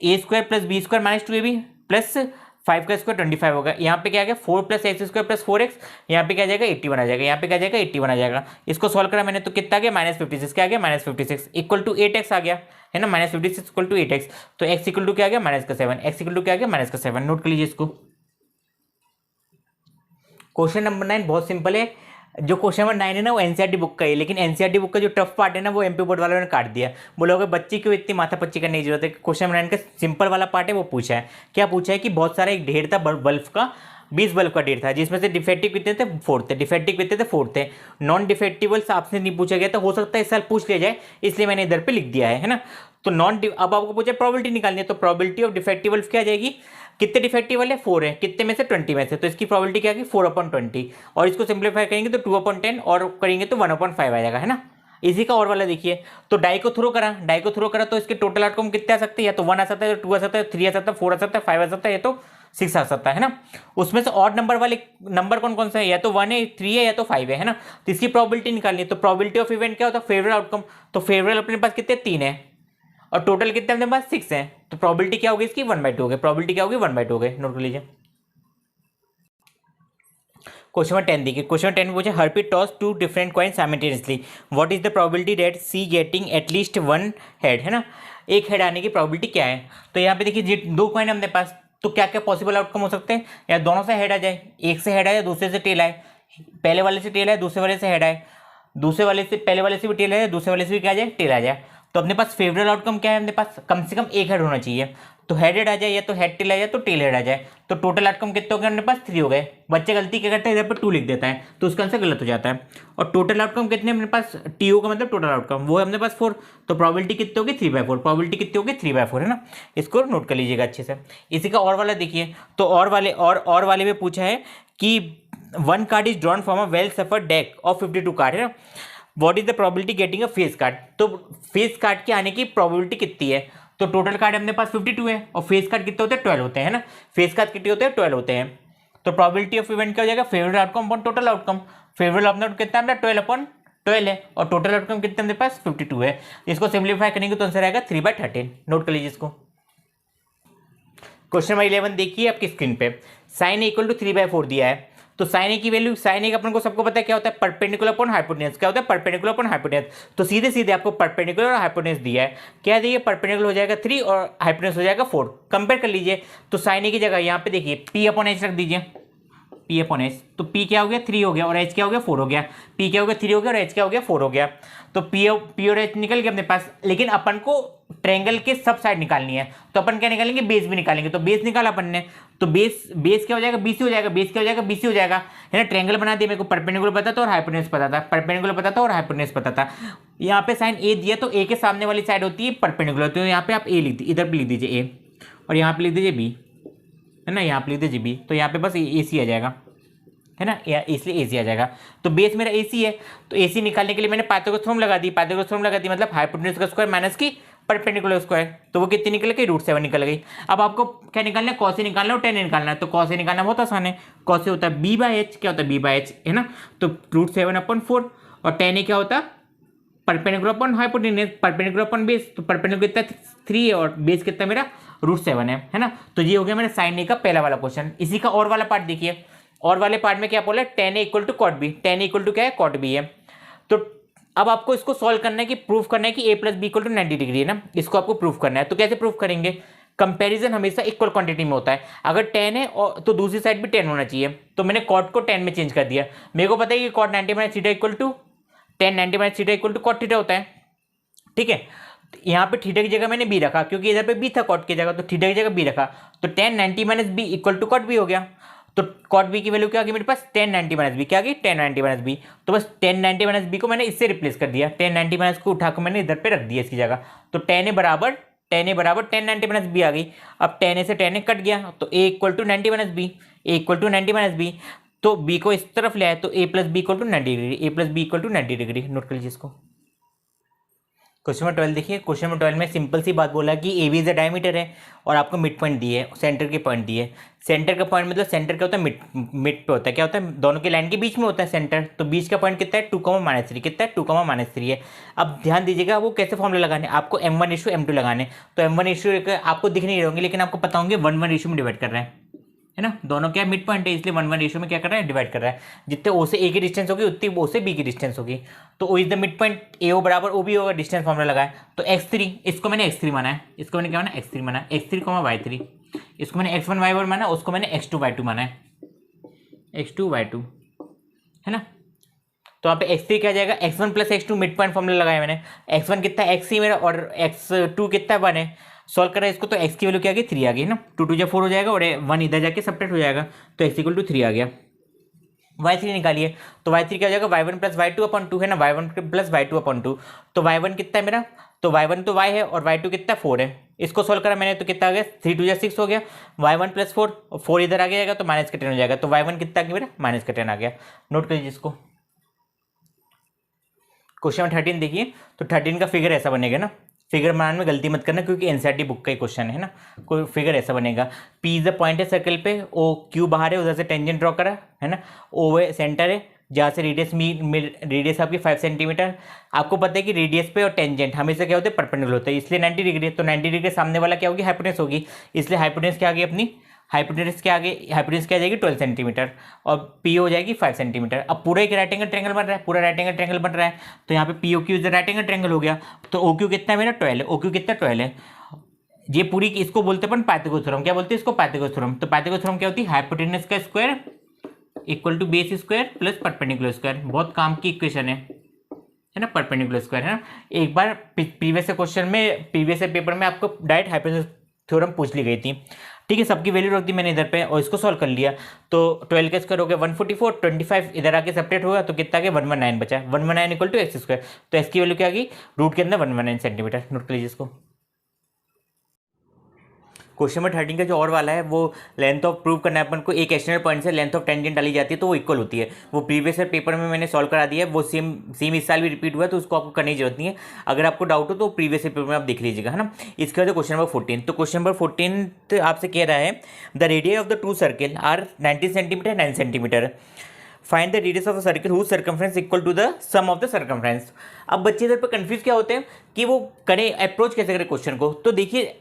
A square plus B square minus 2ab plus 5 का स्क्वायर 25 होगा। यहाँ पे क्या आ गया 4 plus x square plus 4x, यहाँ पे क्या आ जाएगा 81 आ जाएगा, यहाँ पे क्या आ जाएगा 81 आ जाएगा। इसको सॉल्व करा मैंने तो कितना आ गया -56, क्या आ गया -56 इक्वल टू 8x आ गया, है ना, -56 इक्वल टू 8x। तो x इक्वल टू क्या आ गया -7, x इक्वल टू क्या आ गया -7। नोट कर लीजिए इसको। क्वेश्चन नंबर 9 बहुत सिंपल है। जो क्वेश्चन नंबर 9 है ना वो एनसीईआरटी बुक का है, लेकिन एनसीईआरटी बुक का जो टफ पार्ट है ना वो एमपी बोर्ड वालों ने काट दिया। बोलोगे बच्चे क्यों इतनी माथापच्ची करने की जरूरत है। क्वेश्चन नंबर 9 का सिंपल वाला पार्ट है वो पूछा है। क्या पूछा है कि बहुत सारा एक ढेर था बल्ब का, 20 बल्ब का ढेर था, जिसमें से डिफेक्टिव कितने थे 4 थे, डिफेक्टिव कितने थे 4 थे। नॉन डिफेक्टिवल्स आपसे नहीं पूछा गया था, हो सकता है इस साल पूछ लिया जाए इसलिए मैंने इधर पे लिख दिया है ना। तो अब आपको पूछा प्रोबेबिलिटी निकालनी है, तो प्रोबेबिलिटी ऑफ डिफेक्टिव क्या आ जाएगी, कितने डिफेक्टिव वाले 4 है, कितने में से 20 में से, तो इसकी प्रोबेबिलिटी क्या है 4/20 और इसको सिंप्लीफाई करेंगे तो 2/10 और करेंगे तो 1/5 आ जाएगा, है ना। इसी का और वाला देखिए, तो डाई को थ्रो करा तो इसके टोटल आउटकम कितने आ सकते हैं, या तो 1 आ सकता है, 2 आ सकता है, 3 आ सकता है, 4 आ सकता है, 5 आ सकता है, या तो 6 आ सकता है ना। उसमें से ऑड नंबर वाले नंबर कौन कौन सा है, या तो 1 है, 3 है, या तो 5 है ना। तो इसकी प्रोबेबिलिटी निकालनी है, तो प्रोबेबिलिटी ऑफ इवेंट क्या होता है फेवरेट आउटकम, तो फेवरेट अपने पास कितने 3 है और टोटल कितने अपने पास 6 है, तो प्रोबेबिलिटी क्या होगी इसकी 1/2 हो गई, प्रोबेबिलिटी क्या होगी 1/2 हो गई। नोट कर लीजिए। क्वेश्चन नंबर 10 देखिए, क्वेश्चन नंबर 10 में पूछे Harpreet toss 2 different coin simultaneously, what is the probability that she getting at least 1 head, है ना, एक हेड आने की प्रोबेबिलिटी क्या है। तो यहाँ पे देखिए 2 कॉइन अपने पास, तो क्या क्या पॉसिबल आउटकम हो सकते हैं, या दोनों से हेड आ जाए, एक से हेड आए दूसरे से टेल आए, पहले वाले से टेल आए दूसरे वाले से हेड आए, दूसरे वाले से पहले वाले से भी टेल आए दूसरे वाले से भी क्या आ जाए टेल आ जाए। तो अपने पास फेवरेट आउटकम क्या है, अपने पास कम से कम एक हेड होना चाहिए, तो हेड हेड आ जाए, या तो हेड टेल आ जाए, तो टेल हेड आ जाए। तो टोटल आउटकम कितने हो गए अपने पास 3 हो गए। बच्चे गलती क्या करते हैं इधर पर 2 लिख देता है तो उसका आंसर गलत हो जाता है। और टोटल आउटकम कितने अपने पास टीओ का मतलब टोटल आउटकम वो है अपने पास 4, तो प्रोबेबिलिटी कितनी होगी 3/4, प्रोबेबिलिटी कितनी होगी 3/4, है ना। इसको नोट कर लीजिएगा अच्छे से। इसी का और वाला देखिए, तो और वाले में पूछा है कि 1 card is drawn from a well suffered deck of 52 card, है ना, what is the probability getting a face card. तो फेस कार्ड के आने की प्रोबेबिलिटी कितनी है, तो टोटल कार्ड अपने पास 52 है और फेस कार्ड कितने होते हैं 12 होते हैं, है ना। फेस कार्ड कितने होते हैं 12 होते हैं। तो प्रोबेबिलिटी ऑफ इवेंट क्या हो जाएगा favourite outcome upon total outcome, favourite outcome कितना है 12/12 है और टोटल आउटकम कितने अपने पास 52 है। इसको सिंप्लीफाई करेंगे तो आंसर आएगा 3/13। नोट कर लीजिए इसको। क्वेश्चन नंबर 11 देखिए आपकी स्क्रीन पे, साइन इक्वल टू 3/4 दिया है। तो साइन ए की वैल्यू, साइन ए का अपन को सबको पता है क्या होता है परपेंडिकुलर अपॉन हाइपोटेन्यूज, क्या होता है परपेंडिकुलर अपॉन हाइपोटेन्यूज। तो सीधे सीधे आपको परपेंडिकुलर और हाइपोटेन्यूज दिया है, क्या दिया परपेंडिकुलर हो जाएगा 3 और हाइपोटेन्यूज हो जाएगा 4। कंपेयर कर लीजिए, तो साइन ए की जगह यहाँ पे देखिए p/h रख दीजिए, p/h, तो p क्या हो गया 3 हो गया और h क्या हो गया 4 हो गया, p क्या हो गया 3 हो गया और h क्या हो गया 4 हो गया। तो p और h निकल गया अपने पास, लेकिन अपन को ट्रायंगल के सब साइड निकालनी है, तो अपन क्या निकालेंगे बेस भी निकालेंगे। तो बेस निकाला अपन ने, तो बेस क्या हो जाएगा BC हो जाएगा, बेस क्या हो जाएगा BC हो जाएगा, है ना। ट्रायंगल बना दिया, मेरे को परपेंडिकुलर पता था और हाइपोटेन्यूज पता था, परपेंडिकुलर पता था और हाइपोटेन्यूज पता था। यहाँ पे साइन ए दिया तो ए के सामने वाली साइड होती है परपेंडिकुलर, तो यहाँ पे आप ए लिख दीजिए, इधर पे लिख दीजिए ए और यहाँ पे लिख दीजिए बी, है ना, यहाँ पे लिख दीजिए बी, तो यहाँ पे बस AC आ जाएगा, है ना, इसलिए AC आ जाएगा। तो बेस मेरा AC है, तो AC निकालने के लिए मैंने पाइथागोरस थ्योरम लगा दी, पाइथागोरस थ्योरम लगा दी मतलब हाइपोटेन्यूज का स्क्वायर माइनस की परपेंडिकुलर स्क्वायर, तो वो कितनी निकल गई √7 निकल गई। अब आपको क्या निकालना है कॉस निकालना है और टेन निकालना है, तो कॉस निकालना बहुत आसान है, कॉस होता है b/h, क्या होता है b/h, है ना, तो √7/4 और टेन क्या होता है perpendicular upon hypotenuse, perpendicular upon base, तो परपेंडिकुलर कितना 3 है और बेस कितना मेरा √7 है ना। तो ये हो गया मेरा साइन ए का पहला वाला क्वेश्चन। इसी का और वाला पार्ट देखिए, और वाले पार्ट में क्या बोला है tan A equal to cot B, tan A equal to क्या है cot B है। तो अब आपको इसको सॉल्व करना है कि प्रूफ करना है कि a plus b equal to 90 degree है ना, इसको आपको प्रूफ करना है। तो कैसे प्रूफ करेंगे, कंपैरिजन हमेशा इक्वल क्वांटिटी में होता है, अगर 10 है और तो दूसरी साइड भी 10 होना चाहिए, तो मैंने cot को 10 में चेंज कर दिया। मेरे को पता है कि cot 90 minus theta equal to tan 90 minus theta equal to cot theta होता है, ठीक है। यहाँ पे थीटा की जगह मैंने बी रखा क्योंकि इधर पे बी था cot की जगह, तो थीटा की जगह बी रखा, तो tan 90 minus b equal to cot b हो गया। तो cot b की वैल्यू क्या आ गई मेरे पास tan 90 माइनस बी, क्या आ गई tan 90 माइनस बी, तो बस tan 90 माइनस बी को मैंने इससे रिप्लेस कर दिया, tan 90 माइनस को उठाकर मैंने इधर पे रख दिया इसकी जगह, तो tan a बराबर tan 90 माइनस बी आ गई। अब tan a से tan a कट गया, तो a equal to 90 minus b, a equal to 90 minus b, तो b को इस तरफ ले आए तो a plus b equal to 90 degree, a plus b equal to 90 degree. Note कर लीजिए इसको। क्वेश्चन नंबर 12 देखिए, क्वेश्चन नंबर 12 में सिंपल सी बात बोला कि A B is the diameter है और आपको मिड पॉइंट दिए है, सेंटर के पॉइंट दिए। सेंटर का पॉइंट मतलब सेंटर क्या होता है, मिड पे होता है। क्या होता है, दोनों की लाइन के बीच में होता है सेंटर। तो बीच का पॉइंट कितना है, 2,-3 कितना है, 2,-3 है। अब ध्यान दीजिएगा वो कैसे फॉर्मूला लगाने, आपको m1:m2 लगाने। तो m1 आपको दिख नहीं होंगे लेकिन आपको पता होंगे 1:1 रेशियो में डिवाइड कर रहे हैं, है ना। दोनों क्या मिड पॉइंट है इसलिए 1:1 रेशियो में क्या कर रहा है, डिवाइड कर रहा है। जितने ओ से ए की डिस्टेंस होगी उतनी ओ से बी की डिस्टेंस होगी। तो O is the mid point, A O बराबर ओ बी होगा, डिस्टेंस फॉर्मूला लगाए। तो x3, इसको मैंने x3 माना है, इसको मैंने क्या माना, x3 माना है, x3, y3। इसको मैंने x1 y1 माना, उसको मैंने x2 y2 माना है, x2 y2, है ना। तो यहाँ पे x3 क्या आ जाएगा, x1 + x2 mid point formula लगाया मैंने। x1 कितना है, x ही मेरा, और x2 कितना है, 1 है। सॉल्व करा इसको तो x की वैल्यू क्या आ गई, 3 आ गई ना। 2 2 4 हो जाएगा और 1 इधर जाके सब्ट्रैक्ट हो जाएगा, तो x = 3 आ गया। y3 निकालिए, तो y3 क्या हो जाएगा, y1 + y2/2 है ना, y1 + y2/2। तो y1 कितना है मेरा, तो y1 तो y है और y2 कितना, 4 है। इसको सॉल्व करा मैंने तो कितना आ गया, 3 2 6 हो गया। y1 + 4, 4 इधर आ जाएगा तो -10 हो जाएगा। तो y1 कितना आ गया मेरा, -10 आ गया। नोट कर लीजिए इसको। क्वेश्चन 13 देखिए, तो 13 का फिगर ऐसा बनेगा ना। फिगर बनाने में गलती मत करना क्योंकि एनसीईआरटी बुक का ही क्वेश्चन है ना। कोई फिगर ऐसा बनेगा, पी इज द पॉइंट है सर्कल पे, ओ क्यू बाहर है, उधर से टेंजेंट ड्रॉ करा है ना। ओ है सेंटर है, जहाँ से रेडियस आपकी 5 सेंटीमीटर। आपको पता है कि रेडियस पे और टेंजेंट हमेशा क्या होते हैं, परपेंडिकुलर होता है, इसलिए 90 डिग्री। तो 90 डिग्री सामने वाला क्या होगी, हाइपोटेनस होगी, इसलिए हाइपोटेनस क्या आ गई अपनी, हाइपोटेनस क्या आ जाएगी 12 सेंटीमीटर, और पी हो जाएगी 5 सेंटीमीटर। अब पूरा एक राइट एंगल ट्रायंगल बन रहा है, पूरा राइट एंगल ट्रायंगल बन रहा है। तो यहाँ पे P O Q is right angle triangle हो गया। तो ओ क्यू कितना है मेरा, 12 है। ओ क्यू कितना, 12 है। ये पूरी इसको बोलते हैं पाइथागोरस थ्योरम। क्या बोलते हैं इसको, पाइथागोरस थ्योरम। तो पाइथागोरस थ्योरम क्या होती है, हाइपोटेनस का square = base square plus perpendicular square. बहुत काम की इक्वेशन है ना, परपेंडिकुलर स्क्वायर, है ना। एक बार प्रीवियस क्वेश्चन में, प्रीवियस पेपर में आपको डायरेक्ट हाइपोटेनस थ्योरम पूछ ली गई थी। ठीक है, सबकी वैल्यू रख दी मैंने इधर पे और इसको सॉल्व कर लिया। तो 12 का स्क्वायर हो गया 144, 25 इधर आके सेपरेट होगा तो कितना आ गया, 119 बचा। 119 = x²। तो x की वैल्यू क्या आ गई, रूट के अंदर 119 सेंटीमीटर। नोट कर लीजिए इसको। क्वेश्चन नंबर 13 का जो और वाला है वो लेंथ ऑफ प्रूव करना है अपन को। एक एक्सटर्नल पॉइंट से लेंथ ऑफ टेंजेंट डाली जाती है तो वो इक्वल होती है। वो प्रीवियस पेपर में मैंने सॉल्व करा दिया है, वो सेम इस साल भी रिपीट हुआ है तो उसको आपको करने की जरूरत नहीं है। अगर आपको डाउट हो तो प्रीवियस पेपर में आप देख लीजिएगा, है ना। इसके बाद क्वेश्चन नंबर 14। तो क्वेश्चन नंबर 14 आपसे कह रहा है the radius of the two circle are 19 centimetre 9 centimetre. Find the radius of a circle whose circumference equal to the sum of the circumference. अब बच्चे इधर पर कंफ्यूज क्या होते हैं कि वो करें, अप्रोच कैसे करें क्वेश्चन को। तो देखिए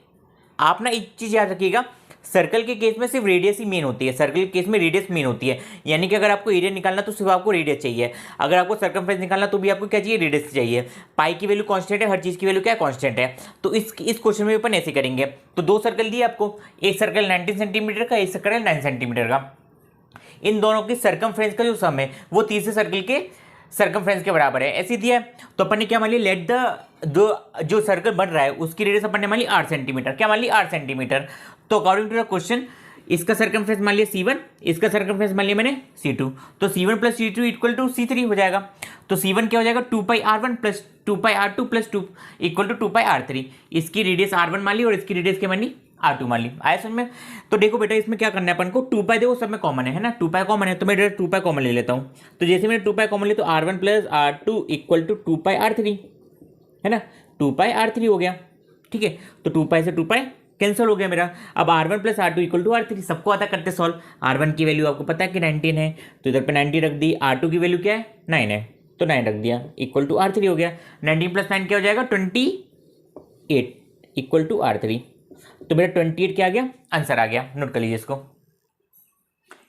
आप ना एक चीज़ याद रखिएगा, सर्कल के केस में सिर्फ रेडियस ही मेन होती है। सर्कल के केस में रेडियस मेन होती है, यानी कि अगर आपको एरिया निकालना तो सिर्फ आपको रेडियस चाहिए। अगर आपको सर्कमफ्रेंस निकालना तो भी आपको क्या चाहिए, रेडियस चाहिए। पाई की वैल्यू कांस्टेंट है, हर चीज़ की वैल्यू क्या कांस्टेंट है। तो इस क्वेश्चन में अपन ऐसे करेंगे। तो दो सर्कल दिए आपको, एक सर्कल 19 सेंटीमीटर का, एक सर्कल 9 सेंटीमीटर का। इन दोनों की सर्कमफ्रेंस का जो सम है वो तीसरे सर्कल के सर्कमफ्रेंस के बराबर है, ऐसी दिया है। तो अपन ने क्या मान लिया, लेट द जो सर्कल बन रहा है उसकी रेडियस अपन ने मान ली 8 सेंटीमीटर। क्या मान ली, 8 सेंटीमीटर। तो अकॉर्डिंग टू द क्वेश्चन इसका सर्कमफ्रेंस मान लिया C1, इसका सर्कमफ्रेंस मान लिया मैंने C2। तो C1 + C2 = C3 हो जाएगा। तो C1 क्या हो जाएगा, 2πr1 + 2πr2 + 2 = 2πr3। इसकी रेडियस R1 मान ली और इसकी रेडियस क्या मान ली, R2 मान ली। आया समझ में। तो देखो बेटा इसमें क्या करना है अपन को, 2π देखो सब में कॉमन है ना, 2π कॉमन है तो मैं 2π कॉमन ले लेता हूँ। तो जैसे मैंने 2π कॉमन लिया तो R1 + R2 = 2πr3, है ना। 2πr3 हो गया, ठीक है। तो 2π से 2π कैंसिल हो गया मेरा। अब R1 + R2 = R3, सबको आता करते सॉल्व। R1 की वैल्यू आपको पता है कि 19 है तो इधर पे 90 रख दी। R2 की वैल्यू क्या है, 9 है तो 9 रख दिया, = R3 हो गया। 19 + 9 क्या हो जाएगा, 28 = R3। तो मेरा 28 क्या आ गया, आंसर आ गया। नोट कर लीजिए इसको।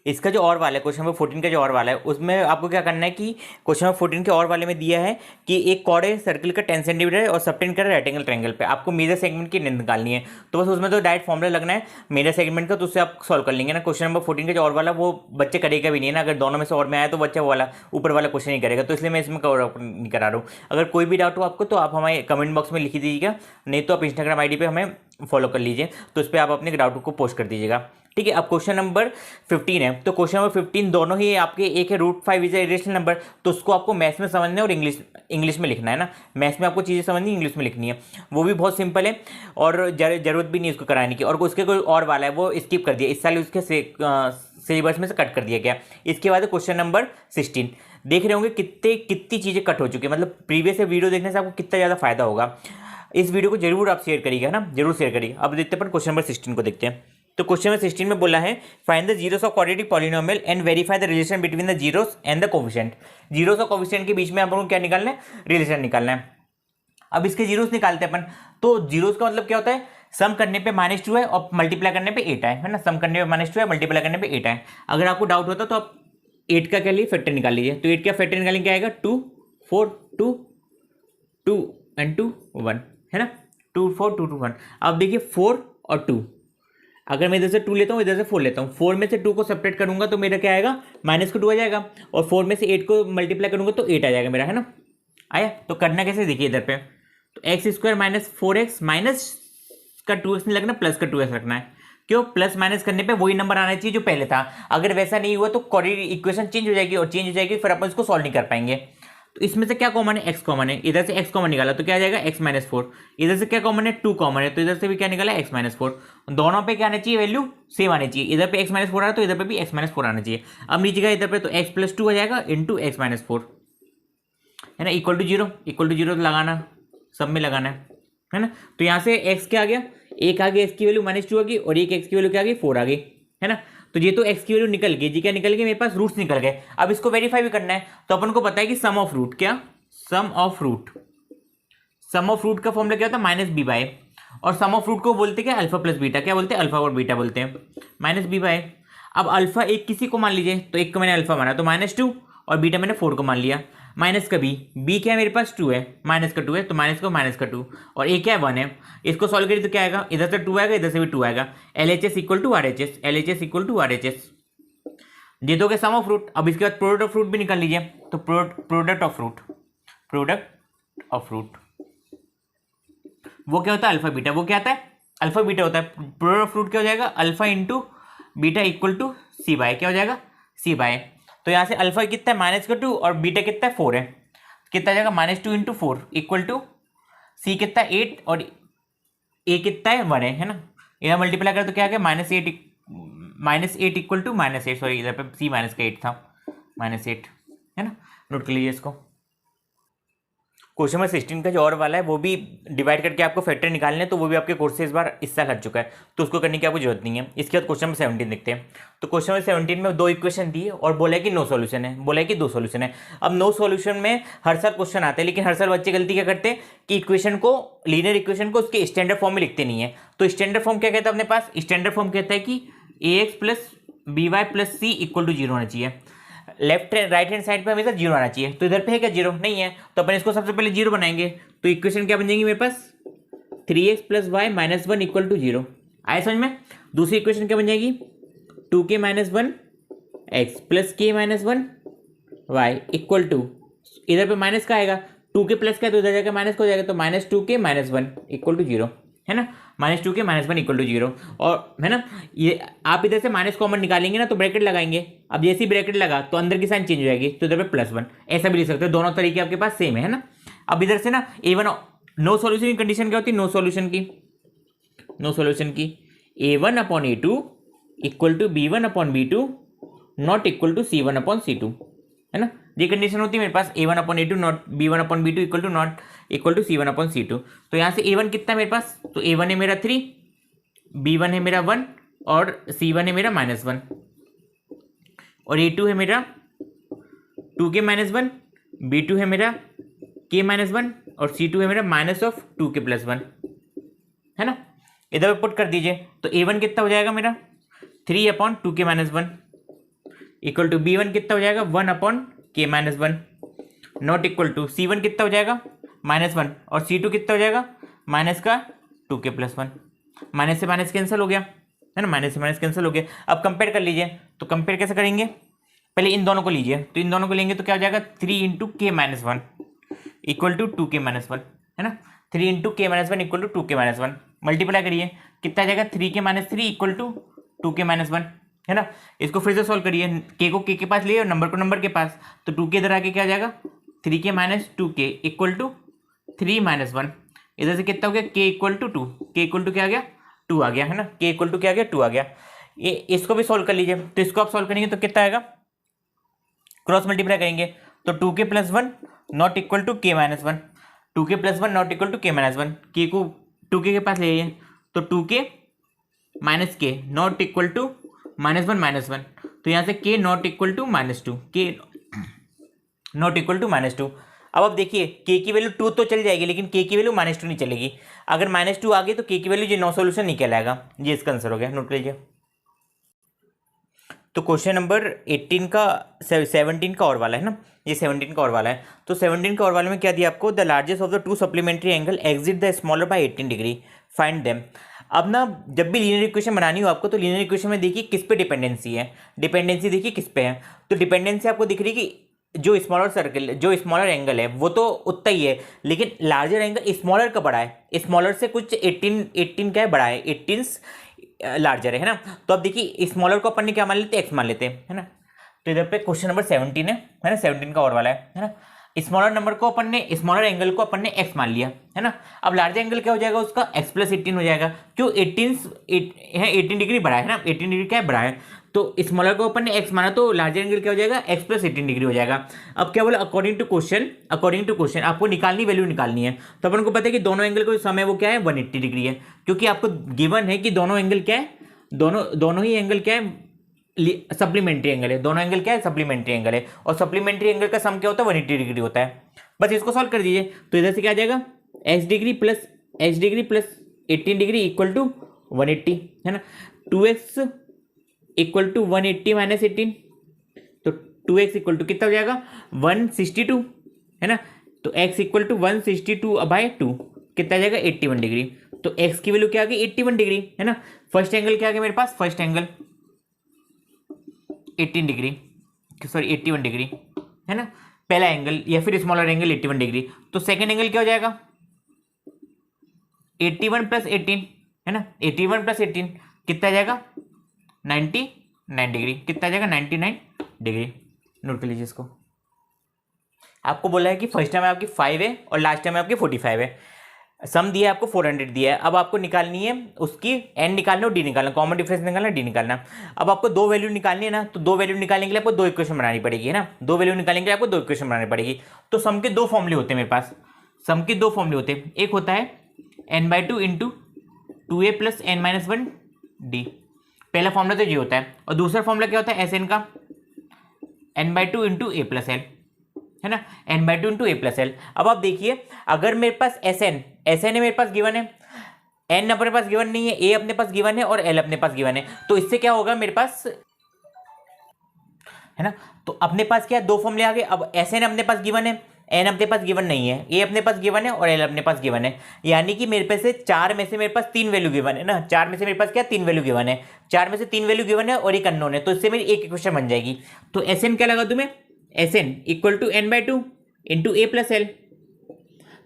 इसका जो और वाला है, क्वेश्चन नंबर 14 का जो और वाला है, उसमें आपको क्या करना है कि क्वेश्चन नंबर 14 के और वाले में दिया है कि एक कॉर्ड है सर्कल का 10 सेंटीमीटर है और सबटेंड कर राइट एंगल ट्रायंगल पे। आपको मेजर सेगमेंट की लेंथ निकालनी है। तो बस उसमें तो डायरेक्ट फॉर्मूला लगना है मेजर सेगमेंट का, तो उससे आप सॉल्व कर लेंगे ना। क्वेश्चन नंबर 14 का जो और वाला वो बच्चे करेगा भी नहीं है ना। अगर दोनों में से और में आया तो बच्चा वाला ऊपर वाला क्वेश्चन नहीं करेगा, तो इसलिए मैं इसमें कवर अप नहीं करा रहा हूँ। अगर कोई भी डाउट हो आपको तो आप हमारे कमेंट बॉक्स में लिख दीजिएगा, नहीं तो आप इंस्टाग्राम ID पे हमें फॉलो कर लीजिए, तो उस पर आप अपने डाउट को पोस्ट कर दीजिएगा, ठीक है। अब क्वेश्चन नंबर 15 है। तो क्वेश्चन नंबर 15 दोनों ही आपके, एक है √5 इज इरेशनल नंबर, तो उसको आपको मैथ्स में समझना है और इंग्लिश में लिखना है ना। मैथ्स में आपको चीज़ें समझनी, इंग्लिश में लिखनी है, वो भी बहुत सिंपल है और जरूरत भी नहीं उसको कराने की। और उसके कोई और वाला है वो स्किप कर दिया, इस साल उसके सिलेबस में से कट कर दिया गया। इसके बाद क्वेश्चन नंबर 16। देख रहे होंगे कितनी चीज़ें कट हो चुकी है, मतलब प्रीवियस वीडियो देखने से आपको कितना ज़्यादा फायदा होगा। इस वीडियो को जरूर आप शेयर करिएगा ना, जरूर शेयर करिए। अब देखते हैं क्वेश्चन नंबर 16 को देखते हैं। तो क्वेश्चन नंबर 16 में बोला है find the zeros of quadratic polynomial and verify the relation between the zeros and the coefficient. Zeros और कोफिशिएंट के बीच में आप लोगों को क्या निकालना है, रिलेशन निकालना है। अब इसके जीरोस निकालते हैं अपन। तो जीरोस का मतलब क्या होता है, सम करने पे -2 है और मल्टीप्लाई करने पे 8 है ना। सम करने पे -2 है, मल्टीप्लाई करने पे 8 है। अगर आपको डाउट होता तो आप 8 का क्या लिए फैक्टर निकाल लीजिए। तो 8 का फैक्टर निकालेंगे क्या आएगा, 2 4 2 2 एंड 2 1 है ना। 2 4 2 2 1। अब देखिए 4 और 2, अगर मैं इधर से 2 लेता हूँ, इधर से 4 लेता हूँ, 4 में से 2 को सेपरेट करूंगा तो मेरा क्या आएगा, -2 आ जाएगा। और 4 में से 8 को मल्टीप्लाई करूंगा तो 8 आ जाएगा मेरा, है ना। आया। तो करना कैसे देखिए इधर पे, तो एक्स स्क्वायर -4x माइनस का 2x नहीं लगना, प्लस का 2x रखना है। क्यों, प्लस माइनस करने पे वही नंबर आना चाहिए जो पहले था। अगर वैसा नहीं हुआ तो क्वाड्रेटिक इक्वेशन चेंज हो जाएगी, और चेंज हो जाएगी फिर अपन इसको सॉल्व नहीं कर पाएंगे। तो इसमें से क्या कॉमन है, x कॉमन है। इधर से x कॉमन निकाला तो क्या आ जाएगा, x -4। इधर से क्या कॉमन है, 2 कॉमन है, तो इधर से भी क्या निकाला, x -4। दोनों पे क्या आना चाहिए, वैल्यू सेम आनी चाहिए। इधर पे x -4आ रहा है तो इधर पे भी x -4 आना चाहिए। अब नीचे का इधर पे तो x + 2 आ जाएगा इंटू x -4, है ना, इक्वल टू 0। इक्वल टू 0 तो लगाना, सब में लगाना है ना। तो यहाँ से x क्या आ गया, एक आ गया x की वैल्यू -2 आ गई, और एक x की वैल्यू क्या आ गई, 4 आ गई, है ना। तो ये तो x की वैल्यू निकल गई, जी क्या निकल गई, मेरे पास रूट्स निकल गए। अब इसको वेरीफाई भी करना है। तो अपन को पता है कि सम ऑफ रूट, क्या, सम ऑफ रूट का फॉर्मूला क्या होता है, -b/a। और सम ऑफ रूट को बोलते क्या, अल्फा प्लस बीटा। क्या बोलते हैं, अल्फा और बीटा बोलते हैं, -b/a। अब अल्फा एक किसी को मान लीजिए, तो एक को मैंने अल्फा माना तो -2, और बीटा मैंने 4 को मान लिया। माइनस का b क्या है मेरे पास, 2 है, माइनस का 2 है, तो माइनस का 2, और a क्या है, 1 है। इसको सॉल्व करिए तो क्या आएगा, इधर से 2 आएगा, इधर से भी 2 आएगा। LHS = RHS, LHS = RHS। ये तो क्या, सम ऑफ रूट। अब इसके बाद प्रोडक्ट ऑफ रूट भी निकाल लीजिए। तो प्रोडक्ट ऑफ रूट वो क्या होता है, अल्फा बीटा। वो क्या आता है, अल्फा बीटा होता है। प्रोडक्ट ऑफ रूट क्या हो जाएगा, alpha into beta equal to c/, क्या हो जाएगा, c/। तो यहाँ से अल्फा कितना है, -2, और बीटा कितना है, 4 है। कितना आ जाएगा, -2 × 4 इक्वल टू c कितना है, 8, और a कितना है, 1 है ना। इधर मल्टीप्लाई कर तो क्या आ गया, -8 इक्वल टू -8, सॉरी इधर पे c -8 था, -8, है ना। नोट कर लीजिए इसको। क्वेश्चन नंबर 16 का जो और वाला है वो भी डिवाइड करके आपको फैक्टर निकालने हैं, तो वो भी आपके कोर्स से इस बार हिस्सा कर चुका है, तो उसको करने की आपको जरूरत नहीं है। इसके बाद क्वेश्चन नंबर 17 देखते हैं। तो क्वेश्चन नंबर 17 में 2 इक्वेशन दी है और बोला है कि नो सॉल्यूशन है, बोला है कि 2 सॉल्यूशन है। अब नो सॉल्यूशन में हर साल क्वेश्चन आते हैं, लेकिन हर साल बच्चे गलती क्या करते हैं कि इक्वेशन को, लीनियर इक्वेशन को उसके स्टैंडर्ड फॉर्म में लिखते नहीं है। तो स्टैंडर्ड फॉर्म क्या कहता है अपने पास, स्टैंडर्ड फॉर्म कहता है कि ax + by + c = 0 होना चाहिए। लेफ्ट राइट हैंड साइड पे हमेशा 0 आना चाहिए। तो इधर पे है क्या, 0 नहीं है, तो अपन इसको सबसे पहले 0 बनाएंगे। तो इक्वेशन क्या बन जाएगी मेरे पास, 3x + y - 1 = 0। आए समझ में। दूसरी इक्वेशन क्या बन जाएगी, 2k - 1 x + k - 1 y equal to, इधर पे माइनस का आएगा, 2k प्लस का है तो इधर जाकर माइनस का हो जाएगा, तो -2k - 1 = 0, है ना। -2k - 1 = 0, और है ना, ये आप इधर से माइनस कॉमन निकालेंगे ना तो ब्रैकेट लगाएंगे। अब जैसे ही ब्रैकेट लगा तो अंदर की साइन चेंज हो जाएगी, तो इधर पे +1, ऐसा भी लिख सकते हो। दोनों तरीके आपके पास सेम है ना। अब इधर से ना A1 नो सॉल्यूशन की कंडीशन क्या होती है, नो सॉल्यूशन की A1/A2 = B1/B2 not equal to C1/C2, है ना। ये कंडीशन होती है मेरे पास, A1/A2 not B1/B2 equal to not equal to C1/C2। तो यहाँ से A1 कितना है मेरे पास, तो A1 है मेरा 3, B1 है मेरा 1, और C1 है मेरा -1, और A2 है मेरा 2k - 1, B2 है मेरा k - 1, और C2 है मेरा -2k + 1, है ना। इधर पुट कर दीजिए। तो A1 कितना हो जाएगा मेरा, 3/2k - 1 इक्वल टू B1 कितना हो जाएगा, 1/k - 1 not equal to C1 कितना हो जाएगा, -1, और C2 कितना हो जाएगा, -2k + 1। माइनस से माइनस कैंसिल हो गया, है ना, माइनस से माइनस कैंसिल हो गया। अब कंपेयर कर लीजिए। तो कंपेयर कैसे करेंगे, पहले इन दोनों को लीजिए। तो इन दोनों को लेंगे तो क्या हो जाएगा, 3 × k - 1 इक्वल टू 2k - 1, है ना। 3 × k - 1 equal to 2k - 1 multiply करिए, कितना आ जाएगा, 3k - 3 इक्वल टू 2k - 1, है ना। इसको फिर से सॉल्व करिए, k को k के पास लिए और नंबर को नंबर के पास, तो 2k इधर आके क्या आ जाएगा, 3k - 2k इक्वल टू 3 - 1। इधर से कितना हो गया, k equal to 2, k equal to क्या आ गया, 2 आ गया, है ना। k इक्वल टू क्या आ गया, 2 आ गया। ये इसको भी सॉल्व कर लीजिए। तो इसको आप सॉल्व करेंगे तो कितना आएगा, क्रॉस मल्टीप्लाई करेंगे तो 2k plus 1 not equal to k minus 1, 2k plus 1 not equal to k minus 1, के को 2k के पास ले आइए, तो 2k माइनस के नॉट इक्वल टू -1, तो यहाँ से k not equal to -2, k not equal to -2। अब आप देखिए k की वैल्यू 2 तो चल जाएगी, लेकिन k की वैल्यू -2 नहीं चलेगी। अगर -2 आ गई तो k की वैल्यू ये नो सोल्यूशन निकल आएगा। ये इसका आंसर हो गया, नोट कर लीजिए। तो क्वेश्चन नंबर 17 का और वाला है ना, ये 17 का और वाला है। तो 17 का और वाले में क्या दिया आपको, the largest of the to supplementary angle exit the smaller by 18 degree, find them. अब ना जब भी लीनियर इक्वेशन बनानी हो आपको, तो लीनियर इक्वेशन में देखिए किस पे डिपेंडेंसी है, डिपेंडेंसी देखिए किस पे है। तो डिपेंडेंसी आपको दिख रही है कि जो स्मॉलर एंगल है वो तो उतना ही है, लेकिन लार्जर एंगल स्मॉलर का बड़ा है, स्मॉलर से कुछ 18 का है बड़ा है, 18 लार्जर है ना। तो अब देखिए स्मॉलर को अपन ने क्या मान लेते हैं, एक्स मान लेते हैं, है ना। तो इधर पे क्वेश्चन नंबर 17 है ना, 17 का और वाला है ना। स्मॉलर नंबर को अपन ने, स्मॉलर एंगल को अपन ने एक्स मान लिया है ना। अब लार्जर एंगल क्या हो जाएगा उसका, एक्स प्लस 18 हो जाएगा, क्यों 18 डिग्री बड़ा है ना, 18 डिग्री क्या है बड़ा है। तो स्मॉलर को अपन ने एक्स माना, तो लार्जर एंगल क्या हो जाएगा, एक्स प्लस 18 डिग्री हो जाएगा। अब क्या बोला, अकॉर्डिंग टू क्वेश्चन आपको वैल्यू निकालनी है। तो अपन को पता है कि दोनों एंगल को समय वो क्या है 180 डिग्री है, क्योंकि आपको गिवन है कि दोनों एंगल क्या है, दोनों ही एंगल क्या है, सप्लीमेंट्री एंगल है, दोनों एंगल क्या है, सप्लीमेंट्री एंगल है। और सप्लीमेंट्री एंगल का सम क्या होता है, 180 डिग्री होता है। बस इसको सॉल्व कर दीजिए, तो इधर से क्या आ जाएगा, h degree plus 18 degree equal to 180 है ना। 2x इक्वल टू 180 माइनस 18, तो 2x इक्वल टू कितना हो जाएगा 162 है ना। तो x इक्वल टू 162 बाय 2 कितना आ जाएगा 81 डिग्री। तो x की वैल्यू क्या आ गई 81 डिग्री है ना। फर्स्ट एंगल क्या आ गया मेरे पास, first angle 18 degree, sorry 81 degree है ना, पहला एंगल या फिर स्मॉलर एंगल 81 डिग्री। तो सेकंड एंगल क्या हो जाएगा 81 प्लस 18 है ना, 81 प्लस 18 कितना आ जाएगा 99 डिग्री, कितना आ जाएगा 99 डिग्री। नोट कर लीजिए इसको। आपको बोला है कि फर्स्ट टाइम आपकी 5 है और लास्ट टाइम आपकी 45 है। सम दिया है आपको 400 दिया है। अब आपको निकालनी है उसकी n निकालना और d निकालना, कॉमन डिफरेंस निकालना, d निकालना। अब आपको दो वैल्यू निकालनी है ना, तो दो वैल्यू निकालने के लिए आपको दो इक्वेशन बनानी पड़ेगी है ना, दो वैल्यू निकालने के लिए आपको दो इक्वेशन बनानी पड़ेगी। तो सम के दो फॉर्मूले होते हैं मेरे पास, सम के दो फॉर्मूले होते हैं। एक होता है n/2 into 2a plus n-1 d, पहला फॉर्मूला तो ये होता है। और दूसरा फॉर्मूला क्या होता है Sn का, n/2 into a plus l है ना, n/2 into a plus l। अब आप देखिए अगर मेरे पास Sn है मेरे पास गिवन है, n अपने पास गिवन नहीं है, a अपने पास गिवन है और l अपने पास गिवन है, तो इससे क्या होगा मेरे पास है ना। तो अपने पास क्या दो फॉर्मूले आ गए। अब Sn अपने पास गिवन है, n अपने पास गिवन नहीं है, a अपने पास गिवन है और l अपने पास गिवन है। यानी कि मेरे पास से चार में से मेरे पास तीन वैल्यू गिवन है ना, चार में से मेरे पास क्या तीन वैल्यू गिवन है, चार में से तीन वैल्यू गिवन है और एक अननोन है। तो इससे मेरी एक इक्वेशन बन जाएगी। तो Sn क्या लगा दूं मैं, Sn equal to n/2 into a plus l।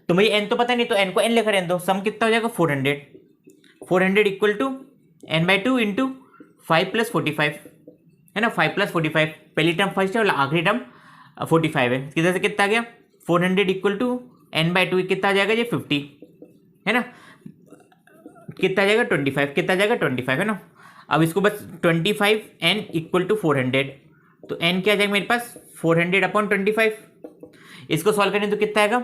तो मुझे n तो पता नहीं, तो n को n लेकर रहने दो। सम कितना हो जाएगा 400 equal to n/2 into 5 plus 45 है ना, 5 प्लस 45, पहली टर्म फर्स्ट है और आखिरी टर्म 45 है। किधर से कितना आ गया 400 इक्वल टू n/2 कितना आ जाएगा ये 50 है ना, कितना आ जाएगा 25, कितना आ जाएगा 25 है ना। अब इसको बस 25n इक्वल टू 400, तो n क्या आ जाएगा मेरे पास 400/25। इसको सॉल्व करें तो कितना आएगा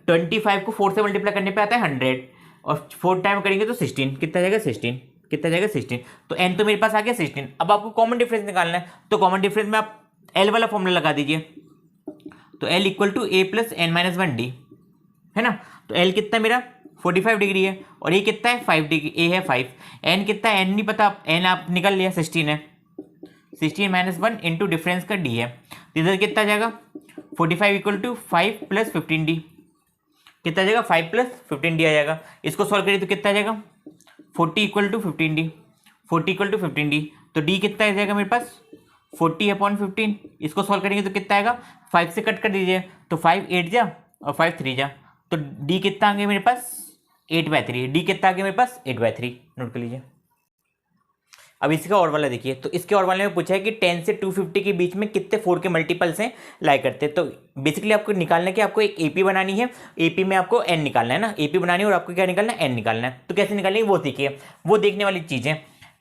25 को 4 से मल्टीप्लाई करने पे आता है 100 और 4 टाइम करेंगे तो 16, कितना जाएगा 16, कितना जाएगा 16। तो n तो मेरे पास आ गया 16। अब आपको कॉमन डिफरेंस निकालना है, तो कॉमन डिफरेंस में आप l वाला फॉर्मूला लगा दीजिए। तो l equal to a plus n-1 d है ना। तो l कितना मेरा 45 डिग्री है और a कितना है 5 डिग्री, a है 5, n कितना है n नहीं पता, n आप निकल लिया 16 है, 16-1 इंटू डिफरेंस का d है। तो इधर कितना जाएगा 45 इक्वल टू 5 प्लस 15d, कितना जाएगा 5 प्लस 15d आ जाएगा। इसको सॉल्व करिए तो कितना आ जाएगा 40 equal to 15d, 40 equal to 15d। तो d कितना आ जाएगा मेरे पास 40/15। इसको सॉल्व करेंगे तो कितना आएगा 5 से कट कर दीजिए, तो 5 8 जा और 5 3 जा, तो d कितना आ गया मेरे पास 8/3, d कितना आ गया मेरे पास 8/3। नोट कर लीजिए। अब इसका और वाला देखिए, तो इसके और वाले में पूछा है कि 10 से 250 के बीच में कितने 4 के मल्टीपल्स हैं लाई करते हैं। तो बेसिकली आपको निकालना है कि आपको एक एपी बनानी है, एपी में आपको n निकालना है ना, एपी बनानी है और आपको क्या निकालना है n निकालना है। तो कैसे निकालेंगे वो देखिए, वो देखने वाली चीज़ है।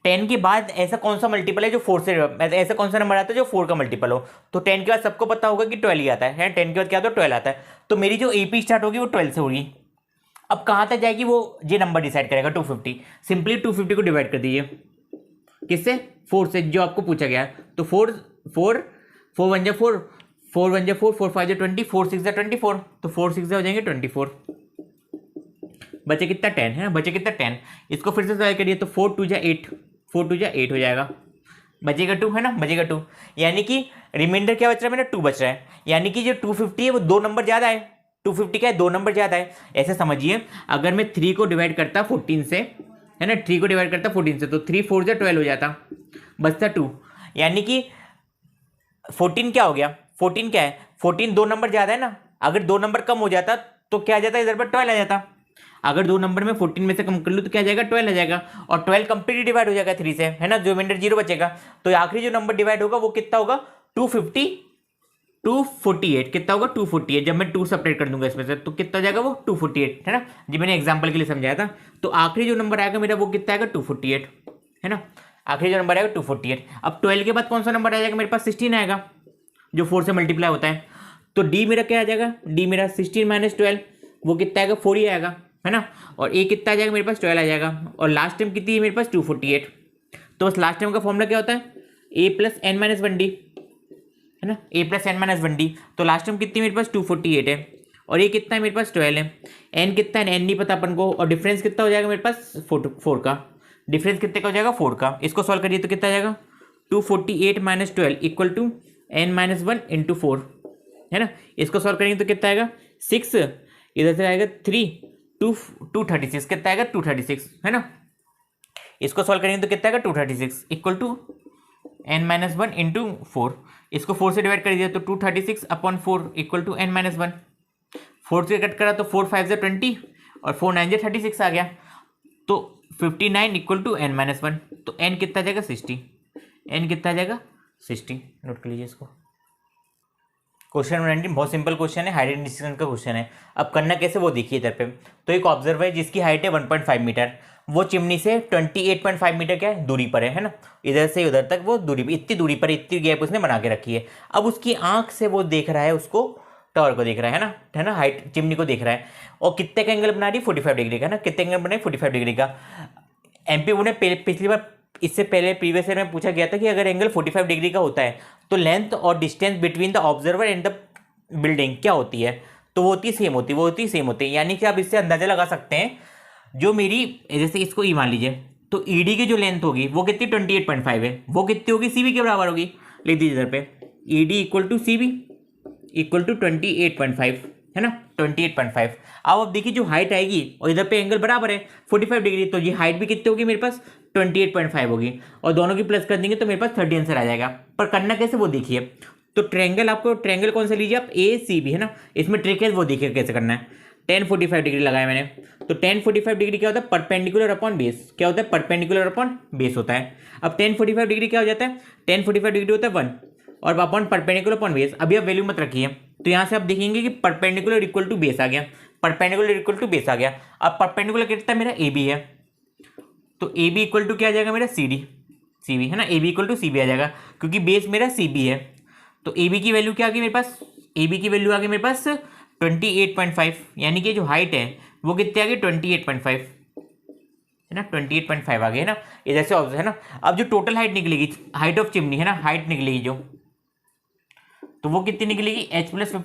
10 के बाद ऐसा कौन सा मल्टीपल है जो 4 से, ऐसा कौन सा नंबर आता है जो 4 का मल्टीपल हो। तो 10 के बाद सबको पता होगा कि 12 ही आता है। 10 के बाद क्या आता है, 12 आता है। तो मेरी जो AP स्टार्ट होगी वो 12 से होगी। अब कहाँ तक जाएगी वो ये नंबर डिसाइड करेगा, 250। सिंपली 250 को डिवाइड कर दीजिए किससे, 4 से, जो आपको पूछा गया है। तो 4 4 4 1 जा 4, 4 1 जा 4, 4 5 जा 20, 4 6 जा 24, तो 4 6 हो जाएंगे 24। बचे कितना 10 है ना, बचे कितना 10। इसको फिर से सॉल्व करिए तो 4 2 जा 8, 4 2 जा 8 हो जाएगा, बचेगा 2 है ना, बचेगा 2। यानी कि रिमाइंडर क्या बच रहा है मेरा, 2 बच रहा है। यानी कि जो 250 है वो 2 नंबर ज़्यादा है। 250 क्या है, 2 नंबर ज़्यादा है। ऐसे समझिए, अगर मैं 3 को डिवाइड करता 14 से, है ना, 3 को डिवाइड करता 14 से, तो 3 4 जा 12 हो जाता, बचता 2। यानी कि 14 क्या हो गया, 14 क्या है, 14 2 नंबर ज़्यादा है ना। अगर 2 नंबर कम हो जाता तो क्या आ जाता, इधर पर 12 आ जाता। अगर 2 नंबर में 14 में से कम कर लूँ तो क्या आ जाएगा, 12 आ जाएगा। और 12 कंप्लीटली डिवाइड हो जाएगा 3 से, है ना, जो रिमाइंडर 0 बचेगा। तो आखिरी जो नंबर डिवाइड होगा वो कितना होगा, 250 248। कितना होगा, 248। जब मैं 2 सेपरेट कर दूंगा इसमें से तो कितना हो जाएगा वो 248, है ना। जी मैंने एग्जांपल के लिए समझाया था। तो आखिरी जो नंबर आएगा मेरा वो कितना आएगा, 248, है ना। आखिरी जो नंबर आएगा 248। अब 12 के बाद कौन सा नंबर आ जाएगा मेरे पास, 16 आएगा, जो 4 से मल्टीप्लाई होता है। तो डी मेरा क्या आ जाएगा, डी मेरा 16 - 12, वो कितना आएगा, 4 ही आएगा, है ना। और ए कितना आ जाएगा मेरे पास, 12 आ जाएगा। और लास्ट टाइम कितनी है मेरे पास, 248। तो बस लास्ट टाइम का फॉर्मूला क्या होता है, a + n - 1d, है ना, a + n - 1d। तो लास्ट टाइम कितनी मेरे पास 248 है, और ये कितना है मेरे पास 12 है। n कितना है, n नहीं पता अपन को। और डिफरेंस कितना हो जाएगा मेरे पास 4 का, डिफरेंस कितने का हो जाएगा, 4 का। इसको सॉल्व करिए तो कितना आ जाएगा, 248 - 12 = n - 1 × 4, है ना। इसको सॉल्व करेंगे तो कितना आएगा, 6, इधर से आएगा 3, 236, कितना आएगा 236, है ना। इसको सॉल्व करेंगे तो कितना आएगा 236 = n - 1 × 4। इसको 4 से डिवाइड कर दिया तो 236/4 = n - 1। 4 से कट करा तो 4 5 = 20 और 4 9 = 36 आ गया। तो 59 = n - 1। तो n कितना आ जाएगा, 60। n कितना आ जाएगा, 60। नोट कर लीजिए इसको। क्वेश्चन नंबर 19 बहुत सिंपल क्वेश्चन है, हाइट एंड डिस्टेंस का क्वेश्चन है। अब करना कैसे वो देखिए इधर पे। तो एक ऑब्जर्वर है जिसकी हाइट है 1.5 मीटर, वो चिमनी से 28.5 मीटर क्या है, दूरी पर है ना। इधर से उधर तक वो दूरी, इतनी दूरी पर, इतनी गैप उसने बना के रखी है। अब उसकी आंख से वो देख रहा है, उसको टावर को देख रहा है ना, हाइट चिमनी को देख रहा है। और कितने का एंगल बना रही है, 45 डिग्री का, है ना। कितने एंगल बना है, 45 डिग्री का। एमपी ने पिछली बार, इससे पहले प्रीवियस ईयर में पूछा गया था कि अगर एंगल 45 डिग्री का होता है तो लेंथ और distance between the observer and the building क्या होती है, तो वो होती सेम होती है, वो होती सेम होती है। यानी कि आप इससे अंदाजा लगा सकते हैं, जो मेरी, जैसे इसको ई मान लीजिए, तो ईडी की जो लेंथ होगी वो कितनी 28.5 है, वो कितनी होगी, सीबी के बराबर होगी। लिख दीजिए इधर पे, ईडी = सीबी = 28.5, है ना, 28.5। अब देखिए जो हाइट आएगी और इधर पे एंगल बराबर है 45 डिग्री, तो ये हाइट भी कितनी होगी मेरे पास 28.5 होगी। और दोनों की प्लस कर देंगे तो मेरे पास 30 आंसर आ जाएगा। पर करना कैसे वो देखिए। तो ट्रायंगल, आपको ट्रायंगल कौन सा लीजिए आप, ACB, है ना। इसमें ट्रिक है, वो देखिए कैसे करना है। 10 45 डिग्री लगाया मैंने, तो 10 45 डिग्री क्या होता है, परपेंडिकुलर अपॉन बेस। क्या होता है, परपेंडिकुलर अपॉन बेस होता है। अब 10 45 डिग्री क्या हो जाता है, 10 45 डिग्री होता है 1, और अपॉन परपेंडिकुलर अपॉन बेस। अभी आप वैल्यू मत रखिए, तो यहाँ से आप देखेंगे कि परपेंडिकुलर इक्वल टू बेस आ गया, परपेंडिकुलर इक्वल टू बेस आ गया। अब परपेंडिकुलर कितना मेरा AB है, तो AB इक्वल टू क्या आ जाएगा मेरा CB, है ना। AB इक्वल टू CB आ जाएगा, क्योंकि बेस मेरा CB है। तो AB की वैल्यू क्या आ गई मेरे पास, AB की वैल्यू आ गई मेरे पास 28.5, यानी कि जो हाइट है वो कितनी आ गई 28.5, है ना, 28.5 आ गई, है ना। इधर से ऑब्जर्व, है ना। अब जो टोटल हाइट निकलेगी, हाइट ऑफ चिमनी, है ना, हाइट निकलेगी जो, तो वो कितनी निकलेगी, h +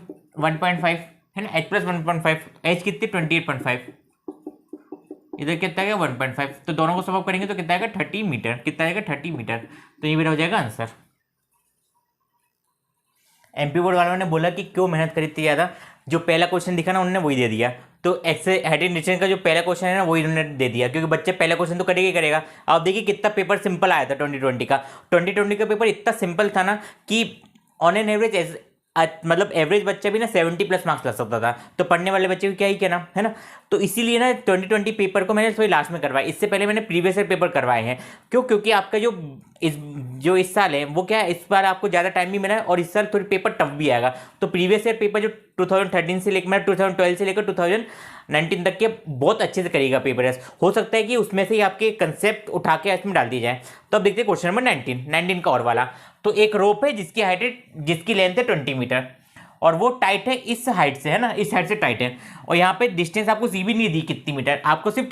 1.5, है ना, h + 1.5, h कितनी 28.5, इधर कितना आएगा 1.5। तो दोनों को सम करेंगे तो कितना आएगा 30 मीटर, कितना आएगा 30 मीटर। तो ये मेरा हो जाएगा आंसर। MP बोर्ड वालों ने बोला कि क्यों मेहनत करी इतनी ज़्यादा, जो पहला क्वेश्चन दिखा ना उन्होंने वही दे दिया। तो एक्से हाइट एंड डिस्टेंस का जो पहला क्वेश्चन है ना वही उन्होंने दे दिया, क्योंकि बच्चे पहला क्वेश्चन तो करेगा ही करेगा। आप देखिए कितना पेपर सिंपल आया था 2020 का। 2020 का पेपर इतना सिंपल था ना कि ऑन एन एवरेज, मतलब एवरेज बच्चा भी ना 70+ मार्क्स ला सकता था। तो पढ़ने वाले बच्चे को क्या ही कहना, है ना। तो इसीलिए ना 2020 पेपर को मैंने थोड़ी लास्ट में करवाया, इससे पहले मैंने प्रीवियस ईयर पेपर करवाए हैं। क्यों, क्योंकि आपका जो इस जो इस साल है वो क्या है, इस बार आपको ज़्यादा टाइम भी मिला है और इस साल थोड़ी पेपर टफ भी आएगा। तो प्रीवियस ईयर पेपर जो 2013 से लेकर, मैं 2012 से लेकर 2019 तक के बहुत अच्छे से करेगा पेपर। हो सकता है कि उसमें से ही आपके कंसेप्ट उठा के इसमें डाल दिए जाए। तो अब देखते हैं क्वेश्चन नंबर 19 का और वाला। तो एक रोप है जिसकी हाइट है, जिसकी लेंथ है 20 मीटर और वो टाइट है इस हाइट से, है ना, इस हाइट से टाइट है। और यहाँ पे डिस्टेंस आपको सी भी नहीं दी कितनी मीटर, आपको सिर्फ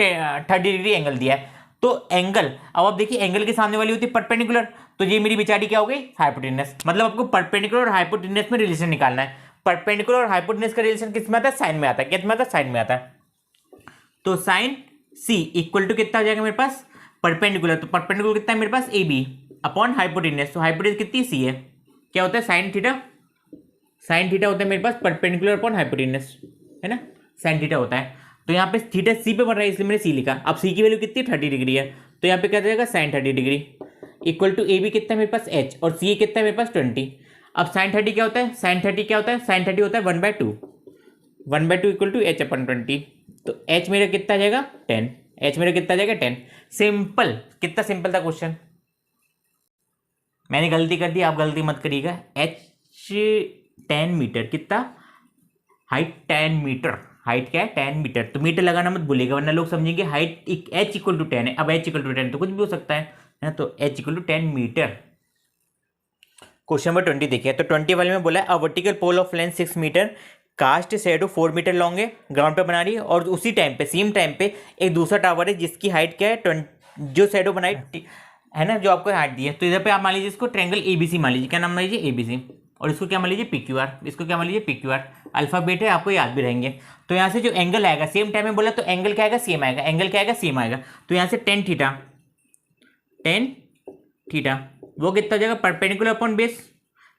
30 डिग्री एंगल दिया है। तो एंगल, अब आप देखिए एंगल के सामने वाली होती है परपेंडिकुलर, तो ये मेरी बेचारी क्या हो गई, हाइपोटेनस। मतलब आपको परपेंडिकुलर और हाइपोटेनस में रिलेशन निकालना है। परपेंडिकुलर और हाइपोटेनस का रिलेशन किस में आता है, साइन में आता है। किस में आता है, साइन में आता है। तो साइन सी इक्वल टू कितना हो जाएगा मेरे पास, परपेंडिकुलर, तो परपेंडिकुलर कितना है मेरे पास, ए बी अपॉन हाइपोटेनस। तो हाइपोटेनस कितनी, सी है। क्या होता है, साइन थीटा। साइन थीटा होता है मेरे पास परपेंडिकुलर अपॉन हाइपोटेनस, है ना, साइन थीटा होता है। तो यहाँ पे थीटा सी पे बन रहा है इसलिए मैंने सी लिखा। अब सी की वैल्यू कितनी, 30 डिग्री है, तो यहाँ पे क्या जाएगा, sine 30 degree equal to A B कितना है मेरे पास, एच, और सी कितना है मेरे पास 20। अब साइन 30 क्या होता है, साइन 30 क्या होता है, साइन 30 होता है 1/2, 1/2 इक्वल टू एच अपन 20। तो एच मेरा कितना आ जाएगा, 10, एच मेरा कितना आ जाएगा 10। सिंपल, कितना सिंपल था क्वेश्चन। मैंने गलती कर दी, आप गलती मत करिएगा। एच 10 मीटर, कितना हाइट, 10 मीटर, हाइट क्या है 10 मीटर। तो मीटर लगाना मत भूलिएगा वरना लोग समझेंगे हाइट एच इक्वल टू 10 है। अब एच इक्वल टू 10 तो कुछ भी हो सकता है ना, तो h equal to 10 metre. Question number 20 देखिए। तो 20 वाले में बोला है a vertical pole of length 6 metre cast shadow 4 metre long है, ग्राउंड पे बना रही है। और उसी टाइम पे, सेम टाइम पे एक दूसरा टावर है जिसकी हाइट क्या है 20, जो शेडो बनाई है ना, जो आपको हाइट दी है। तो इधर पे आप मान लीजिए इसको ट्रायंगल एबीसी मान लीजिए। क्या नाम मान लीजिए, एबीसी। और इसको क्या मान लीजिए, पीक्यूआर। इसको क्या मान लीजिए, पीक्यूआर। अल्फाबेट है, आपको याद भी रहेंगे। तो यहाँ से जो एंगल आएगा, सेम टाइम में बोला तो एंगल क्या आएगा, सेम आएगा। एंगल क्या आएगा, सेम आएगा। तो यहाँ से 10 थीटा, 10 थीटा वो कितना हो जाएगा, परपेंडिकुलर अपॉन बेस।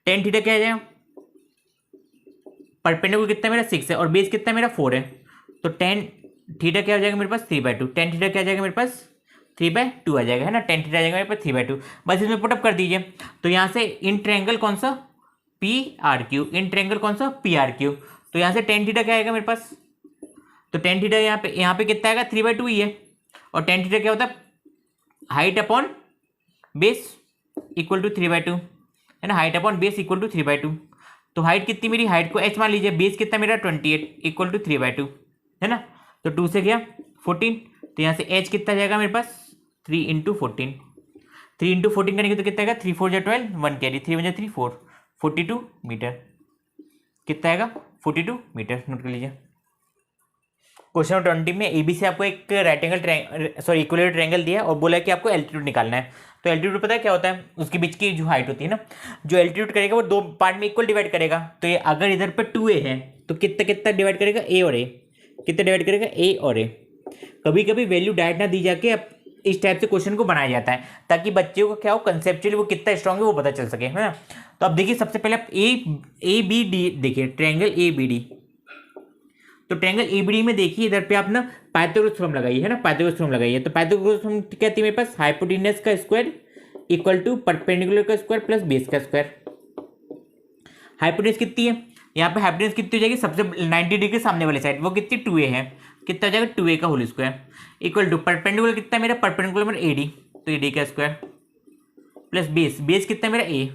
10 थीटा क्या आ जाएगा, परपेंडिकुलर कितना मेरा 6 है और बेस कितना मेरा 4 है। तो 10 थीटा क्या हो जाएगा मेरे पास, 3/2। 10 थीटा क्या आ जाएगा मेरे पास, 3/2 आ जाएगा, है ना। 10 थीटा आ जाएगा मेरे पास 3/2। बस इसमें पुटअप कर दीजिए। तो यहाँ से इन ट्रायंगल कौन सा, PRQ, इन ट्रायंगल कौन सा, PRQ। तो यहाँ से 10 थीटा क्या आएगा मेरे पास, तो 10 थीटा यहाँ पे कितना आएगा, 3/2 ही है। और 10 थीटा क्या होता है, height upon base equal to 3/2, है ना। Height upon base equal to 3/2। तो हाइट कितनी मेरी, हाइट को h मान लीजिए, बेस कितना मेरा 28 इक्वल टू 3/2, है ना। तो 2 से गया 14। तो यहाँ से h कितना जाएगा मेरे पास, 3 × 14। 3 × 14 करेंगे तो कितना आएगा, 3 4 12, 1 कैरी, 3 1 3 4, 42 मीटर। कितना आएगा, 42 मीटर। नोट कर लीजिए। क्वेश्चन नंबर 20 में एबी से आपको एक right angle sorry equilateral triangle दिया है और बोला है कि आपको एल्टीट्यूड निकालना है। तो एल्टीट्यूड पता है क्या होता है, उसके बीच की जो हाइट होती है ना, जो एल्टीट्यूड करेगा वो 2 पार्ट में इक्वल डिवाइड करेगा। तो ये अगर इधर पे 2a है तो कितना कितना डिवाइड करेगा, a और a, कितना डिवाइड करेगा, a और a। कभी कभी वैल्यू डायरेक्ट ना दी जाके अब इस टाइप से क्वेश्चन को बनाया जाता है ताकि बच्चे को क्या हो, कंसेप्चुअली वो कितना स्ट्रांग है वो पता चल सके, है ना। तो अब देखिए सबसे पहले आप ए बी डी देखिए, ट्रायंगल ए बी डी। तो ट्रायंगल एबीडी में देखिए इधर पे आप ना पाइथागोरस थ्योरम लगाइए, है ना, पाइथागोरस थ्योरम लगाइए। तो पाइथागोरस थ्योरम क्या थी मेरे पास, हाइपोटेनस का स्क्वायर इक्वल टू परपेंडिकुलर का स्क्वायर प्लस बेस का स्क्वायर। हाइपोटेनस कितनी है, यहाँ पे हाइपोटेनस कितनी हो जाएगी, सबसे 90 डिग्री सामने वाले साइड, वो कितनी 2a है, कितना हो जाएगा 2a का whole square equal to perpendicular कितना मेरा, परपेंडिकुलर मेरा AD, तो AD का स्क्वायर प्लस बेस, बेस कितना मेरा a,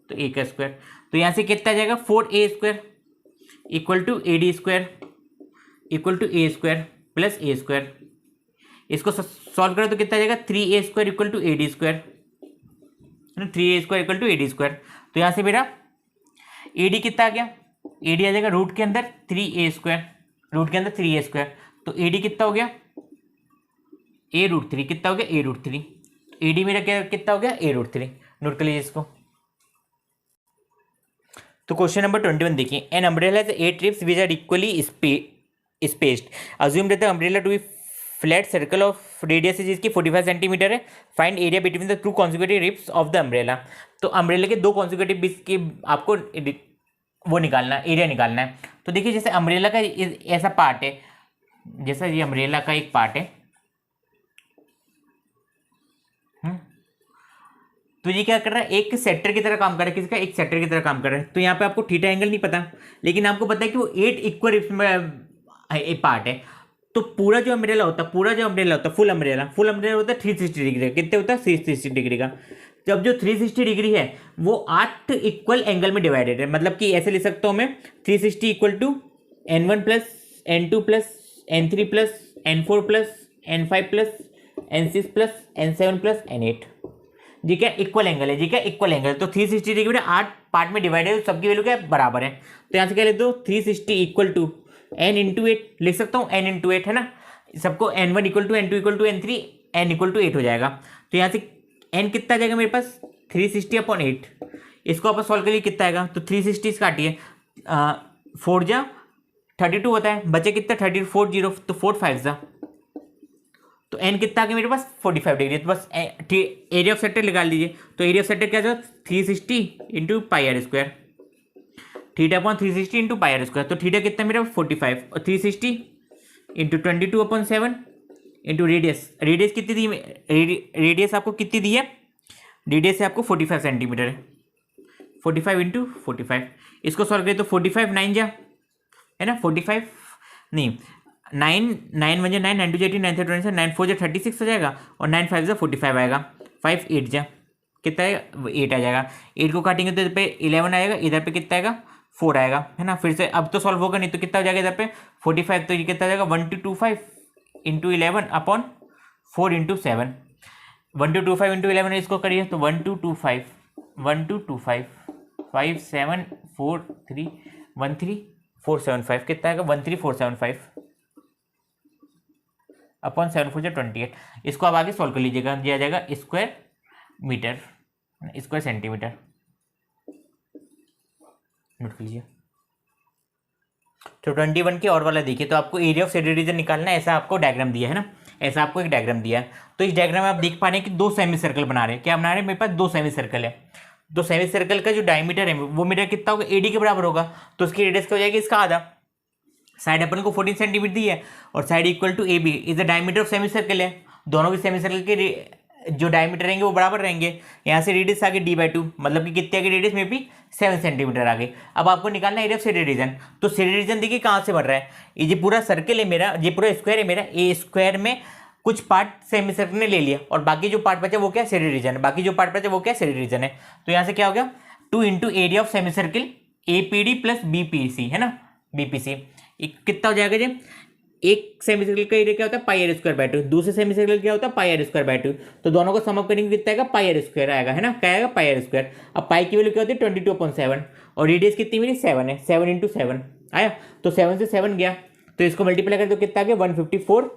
तो a का स्क्वायर। तो यहाँ से कितना आ जाएगा 4a square equal to AD square equal to a square plus a square. इसको सॉल्व करो तो कितना आ जाएगा 3a square equal to AD square, 3a square equal to AD square. तो यहाँ से मेरा AD कितना आ गया, AD आ जाएगा रूट के अंदर 3a स्क्वायर, रूट के अंदर 3a स्क्वायर। तो AD कितना हो गया, a√3, कितना हो गया a√3। AD मेरा क्या कितना हो गया a√3। नोट कर लीजिए इसको। तो क्वेश्चन नंबर 21 देखिए, an umbrella has 8 ribs which are equally spaced, assume that the umbrella to be flat circle of radius इसकी 45 सेंटीमीटर है, find area between the 2 consecutive ribs of the umbrella. तो umbrella के 2 consecutive ribs के आपको वो निकालना है, area निकालना है। तो देखिए जैसे अम्ब्रेला का ऐसा पार्ट है, जैसा ये अम्ब्रेला का एक पार्ट है, तो ये क्या कर रहा है, एक सेक्टर की तरह काम कर रहा है, किसका, एक सेक्टर की तरह काम कर रहा है। तो यहाँ पे आपको थीटा एंगल नहीं पता, लेकिन आपको पता है कि वो 8 इक्वल रिब्स में एक पार्ट है। तो पूरा जो अम्ब्रेला होता है, पूरा जो अम्ब्रेला होता है, फुल अम्ब्रेला होता है 360 डिग्री का। कितने होता है 360 डिग्री का। जब जो 360 डिग्री है वो 8 इक्वल एंगल में डिवाइडेड है, मतलब कि ऐसे लिख सकता हूँ मैं 360 equal to N1 plus N2 plus N3 plus N4 plus N5 plus N6 plus N7 plus N8। जी क्या इक्वल एंगल है, जी क्या इक्वल एंगल। तो 360 डिग्री 8 पार्ट में डिवाइडेड है, सबकी वैल्यू क्या बराबर है। तो यहाँ से क्या लिख दो 360 इक्वल टू N इंटू 8 लिख सकता हूँ, N इंटू 8 है ना, सबको N1 equal to N2 equal to N3 N equal to 8 हो जाएगा। तो यहाँ से N कितना आ जाएगा मेरे पास 360 अपॉन 8। इसको आप सॉल्व करिए कितना आएगा, तो 360 काटिए 4 जा 32 होता है, बचे कितना 34 तो 4 5 जा, तो N कितना आ गया मेरे पास 45 डिग्री। तो बस एरिया ऑफ सेक्टर निकाल लीजिए। तो एरिया ऑफ सेक्टर क्या था 360 into pi are square, theta upon 360 into pi are square. तो थीटा कितना मेरा 45 और 360 into 22 upon 7 into radius. Radius कितनी दी, रेडियस आपको कितनी दी है, रेडियस से आपको 45 सेंटीमीटर है, 45 इंटू 45। इसको सॉल्व करें तो 45 9 जा है ना, 45 नहीं 9 9 1 जा 9 9 2 18 9 3 27 9 4 जा 36 हो जाएगा और 9 5 जा 45 आएगा, 5 8 जा कितना है 8 आ जाएगा। 8 को काटेंगे तो इधर पे 11 आएगा, इधर पे कितना आएगा 4 आएगा है ना। फिर से अब तो सॉल्व होगा नहीं, तो कितना हो जाएगा इधर पे 45, तो ये कितना हो जाएगा 1225 इंटू 11 अपॉन 4 इंटू 7, 1225 इंटू 11 इसको करिए तो 1225 1225 5 7 4 3 13475 कितना आएगा 13475 अपॉन 7 4 28। इसको आप आगे सॉल्व कर लीजिएगा, दिया जाएगा square metre square centimetre, note कर लीजिए। तो 21 के और वाला देखिए, तो आपको एरिया ऑफ सेडी रीजन निकालना है, ऐसा आपको डायग्राम दिया है ना, ऐसा आपको एक डायग्राम दिया है। तो इस डायग्राम में आप देख पा रहे हैं कि 2 सेमी सर्कल बना रहे हैं। क्या बना रहे हैं, मेरे पास 2 सेमी सर्कल है। तो सेमी सर्कल का जो डायमीटर है वो मीटर कितना होगा AD के बराबर होगा, तो उसकी रेडियस क्या हो जाएगी इसका आधा। साइड अपन को 14 सेंटीमीटर दी है और side equal to AB is the diameter of semi circle है। दोनों भी सेमी सर्कल के जो डायमीटर रहेंगे वो बराबर रहेंगे। यहाँ से रेडियस आ गई D/2, मतलब कि कितने आ गई रेडियस में भी 7 सेंटीमीटर आ गई। अब आपको निकालना है एरिया ऑफ सेडी रीजन। तो सेडी रीजन देखिए कहाँ से बढ़ रहा है, ये पूरा सर्कल है मेरा, ये पूरा स्क्वायर है मेरा, ए स्क्वायर में कुछ पार्ट सेमी सर्कल ने ले लिया और बाकी जो पार्ट बचा वो क्या सेडी रीजन है, बाकी जो पार्ट बचा वो क्या सेडी रीजन है। तो यहाँ से क्या हो गया 2 into area of semi circle APD plus BPC है ना, BPC कितना हो जाएगा जी। एक सेमी सर्कल का एरिया क्या होता है पाई आर स्क्वायर बाय 2, दूसरे सेमी सर्कल क्या होता है पाई आर स्क्वायर बाय 2। तो दोनों को सम अप करेंगे कितना आएगा पाई आर स्क्वायर आएगा है ना, क्या आएगा पाई आर स्क्वायर। अब पाई की वैल्यू क्या होती है 22/7 और रेडियस कितनी मेरी 7 है, 7 इंटू 7 आया। तो 7 से 7 गया तो इसको मल्टीप्लाई कर दो कितना आ गया 154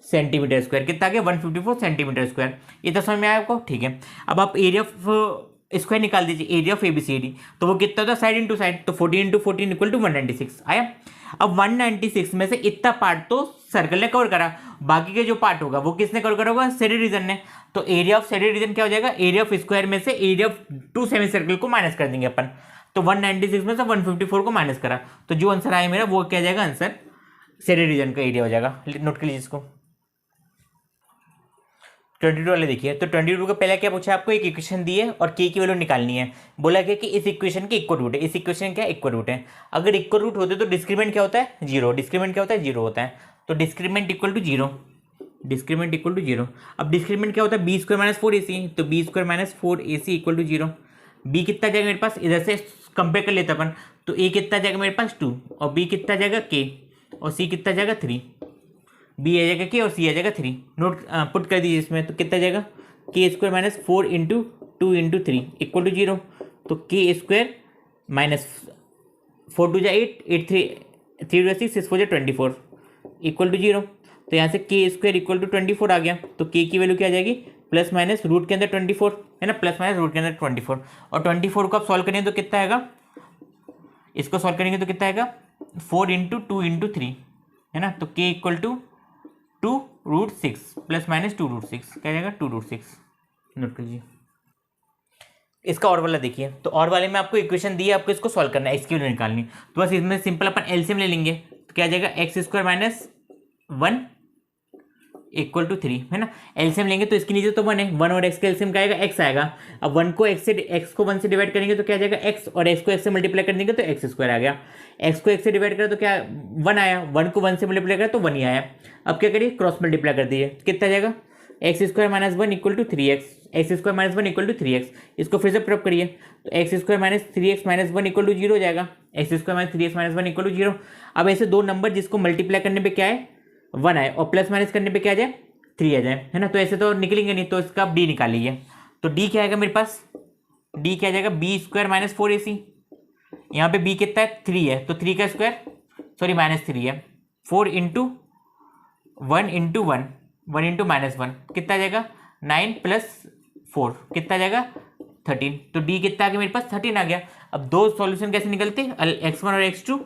सेंटीमीटर स्क्वायर, कितना आ गया 154 सेंटीमीटर स्क्वायर। ये तो समझ में आया आपको, ठीक है। अब आप एरिया ऑफ स्क्वायर निकाल दीजिए, एरिया ऑफ ABCD, तो वो कितना होता है साइड इंटू साइड, तो 14 इंटू 14 इक्वल टू 196 आया। अब 196 में से इतना पार्ट तो सर्कल ने कवर करा, बाकी के जो पार्ट होगा वो किसने कवर करा होगा सेडी रीजन ने। तो एरिया ऑफ सेडी रीजन क्या हो जाएगा, एरिया ऑफ स्क्वायर में से एरिया ऑफ 2 सेमी सर्कल को माइनस कर देंगे अपन। तो 196 में से 154 को माइनस करा, तो जो आंसर आया मेरा वो क्या जाएगा आंसर सेडी रीजन का एरिया हो जाएगा। नोट कर लीजिए इसको। 22 वाले देखिए, तो 22 का पहले क्या पूछा आपको, एक इक्वेशन दी है और के की वैल्यू निकालनी है। बोला गया कि इस इक्वेशन के इक्वल रूट है, इस इक्वेशन क्या इक्वल रूट है। अगर इक्वल रूट होते तो डिस्क्रीमेंट क्या होता है 0, डिस्क्रीमेंट क्या होता है 0 होता है। तो discriminant equal to 0, discriminant equal to 0। अब डिस्क्रीमेंट क्या होता है B² माइनस 4AC, तो B² minus 4AC equal to 0। B कितना जाएगा मेरे पास, इधर से कंपेयर कर लेते अपन, तो A कितना जाएगा मेरे पास 2 और B कितना जाएगा K और C कितना जाएगा 3, B आ जाएगा K और C आ जाएगा 3। नोट पुट कर दीजिए इसमें, तो कितना जाएगा K² minus 4 into 2 into 3 equal to 0। तो K² माइनस 4 2 जा 8 8 3 3 6 6 4 जा 24 इक्वल टू 0। तो यहाँ से K² इक्वल टू 24 आ गया। तो K की वैल्यू क्या आ जाएगी प्लस माइनस रूट के अंदर 24 है ना, प्लस माइनस रूट के अंदर 24 और 24 को आप सॉल्व करेंगे तो कितना आएगा, इसको सॉल्व करेंगे तो कितना आएगा 4 इंटू 2 इंटू 3 है ना। तो K equal to 2√6 plus minus 2√6 क्या जाएगा 2√6। नोट कीजिए। इसका और वाला देखिए, तो और वाले में आपको इक्वेशन दी है, आपको इसको सॉल्व करना है, इसकी वैल्यू निकालनी। तो बस इसमें सिंपल अपन एलसीएम ले लेंगे, तो क्या जाएगा x² माइनस 1 इक्वल टू 3 है ना। एलसीएम लेंगे तो इसके नीचे तो 1 है, 1 और x का एलसीएम क्या आएगा x आएगा। अब 1 को x को 1 से डिवाइड करेंगे तो क्या जाएगा x और x को x से मल्टीप्लाई कर देंगे तो x² आ गया। x को x से डिवाइड करें तो क्या 1 आया, 1 को 1 से मल्टीप्लाई करें तो 1 ही आया। अब क्या करिए क्रॉस मल्टीप्लाई कर दीजिए, कितना जाएगा x² minus 1 equal to 3x x square minus one equal to 3x। इसको फिर से प्रूव करिए, तो x square minus 3x minus one equal to 0 हो जाएगा। X square minus 3x minus one equal to 0। अब ऐसे दो नंबर जिसको मल्टीप्लाई करने पे क्या है 1 आए और प्लस माइनस करने पे क्या आ जाए 3 आ जाए, है ना। तो ऐसे तो निकलेंगे नहीं, तो इसका आप डी निकाल लीजिए। तो डी क्या आएगा मेरे पास, डी क्या आ जाएगा बी स्क्वायर माइनस 4ac। यहाँ पे बी कितना है 3 है, तो 3 का स्क्वायर सॉरी माइनस 3 है, 4 इंटू 1 इंटू 1 1 इंटू माइनस 1 कितना आ जाएगा 9 प्लस 4 कितना आ जाएगा 13। तो डी कितना आ गया मेरे पास 13 आ गया। अब दो सॉल्यूशन कैसे निकलते हैं x1 और x2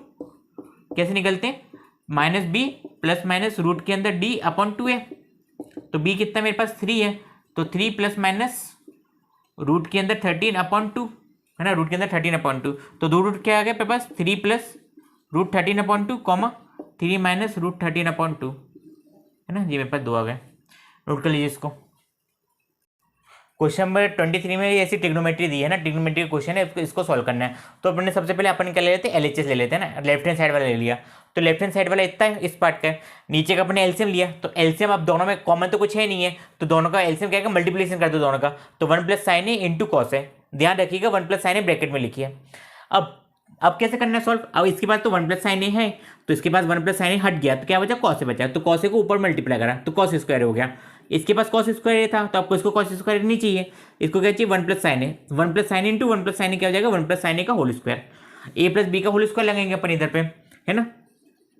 कैसे निकलते हैं, minus b plus minus root के अंदर डी अपॉन 2 है। तो बी कितना मेरे पास 3 है, तो 3 प्लस माइनस रूट के अंदर 13 अपॉन 2, है ना, रूट के अंदर 13 अपॉन 2। तो दो रूट क्या आ गया मेरे पास 3 plus root 13 upon 2 comma 3 minus root 13 upon 2, है ना जी, मेरे पास 2 आ गए। नोट कर लीजिए इसको। क्वेश्चन नंबर 23 में ऐसी ट्रिग्नोमेट्री दी है ना, ट्रिग्नोमेट्री का क्वेश्चन है, इसको सॉल्व करना है। तो अपने सबसे पहले अपन क्या ले लेते हैं LHS ले लेते हैं ना, लेफ्ट हैंड साइड वाला ले लिया। तो लेफ्ट हैंड साइड वाला इतना है इस पार्ट का, नीचे का अपने एलसीएम लिया। तो एलसीएम अब दोनों में कॉमन तो कुछ है नहीं है, तो दोनों का एलसीएम क्या है मल्टीप्लिकेशन कर दो दोनों का। तो 1 प्लस साइन ए इंटू कॉस है, ध्यान रखिएगा 1 प्लस साइन ए ब्रैकेट में लिखिए। अब कैसे करना है सॉल्व, अब इसके बाद तो 1 प्लस साइन ए है, तो इसके पास 1 प्लस साइन ए हट गया, तो क्या बचा कॉस से बचा। तो कॉस को ऊपर मल्टीप्लाई करा तो कॉस स्क्वायर हो गया। इसके पास कॉस स्क्वायर था, तो आपको इसको कॉस स्क्वायर नहीं चाहिए, इसको क्या चाहिए 1 plus sine A. 1 plus sine into 1 plus sine A क्या हो जाएगा 1 प्लस साइन ए का whole square. A plus B का होल स्क्वायर लगेंगे अपन इधर पे, है ना,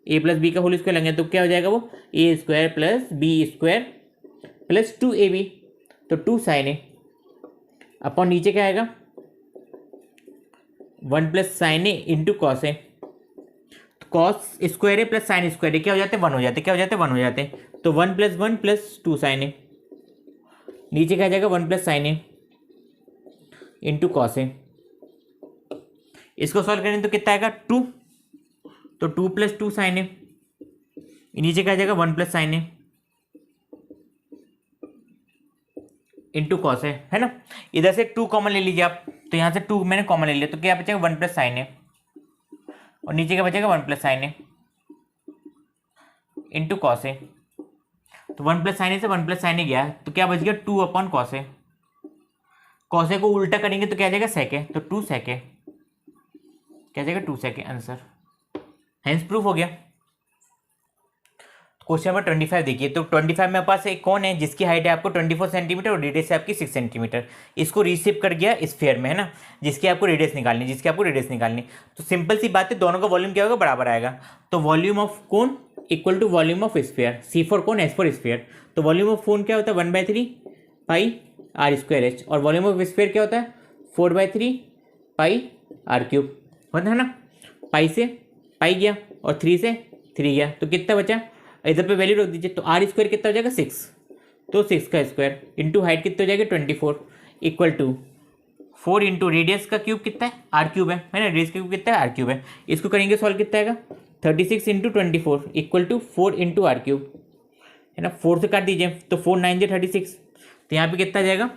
ए प्लस बी का होल स्क्वायर लगेंगे, तो क्या हो जाएगा वो A square plus B square plus 2ab, तो 2 साइन ए अपॉन नीचे क्या आएगा 1 plus sine A into cos A. Cos square A plus sine square ए क्या हो जाते हैं 1 हो जाते, क्या हो जाते हैं 1 हो जाते हैं। तो 1 प्लस 1 प्लस 2 साइन ए, नीचे क्या आ जाएगा 1 plus sine A into cos A. इसको सॉल्व करें तो कितना आएगा 2, तो 2 प्लस 2 साइन ए, नीचे क्या आ जाएगा 1 प्लस साइन ए इंटू कॉस है ना। इधर से 2 कॉमन ले लीजिए आप, तो यहाँ से 2 मैंने कॉमन ले लिया, तो क्या बचेगा 1 प्लस साइन ए और नीचे क्या बचेगा 1 plus sine A into cos A. तो 1 प्लस साइन ए से 1 प्लस साइन ए गया, तो क्या बच गया 2 upon cos A. Cos A को उल्टा करेंगे तो क्या आ जाएगा सेक ए, तो 2 सेक ए क्या आ जाएगा 2 सेक ए आंसर, हेंस प्रूफ हो गया। क्वेश्चन नंबर 25 देखिए, तो 25 में पास एक कौन है जिसकी हाइट है आपको 24 सेंटीमीटर और रेडियस है आपकी 6 सेंटीमीटर। इसको रिसीव कर गया स्फीयर में, है ना, जिसकी आपको रेडियस निकालनी। तो सिंपल सी बात है, दोनों का वॉल्यूम क्या होगा बराबर आएगा। तो volume of cone equal to volume of sphere, C for cone S for sphere. तो वॉल्यूम ऑफ कोन क्या होता है 1/3 पाई r स्क्वायर h, और वॉल्यूम ऑफ स्फीयर क्या होता है 4/3 पाई r³ होता है ना। पाई से पाई गया और 3 से 3 गया, तो कितना बचा, इधर पे वैल्यू रख दीजिए। तो r स्क्वायर कितना हो जाएगा 6, तो 6 का स्क्वायर इंटू हाइट कितना हो जाएगा 24 इक्वल टू 4 इंटू रेडियस का क्यूब कितना है r³ है ना, रेडियस का क्यूब कितना है r³ है। इसको करेंगे सॉल्व कितना आएगा 36 into 24 equal to 4 into r³, है ना। 4 से काट दीजिए, तो 4 9 जे 36, तो यहाँ पे कितना आ जाएगा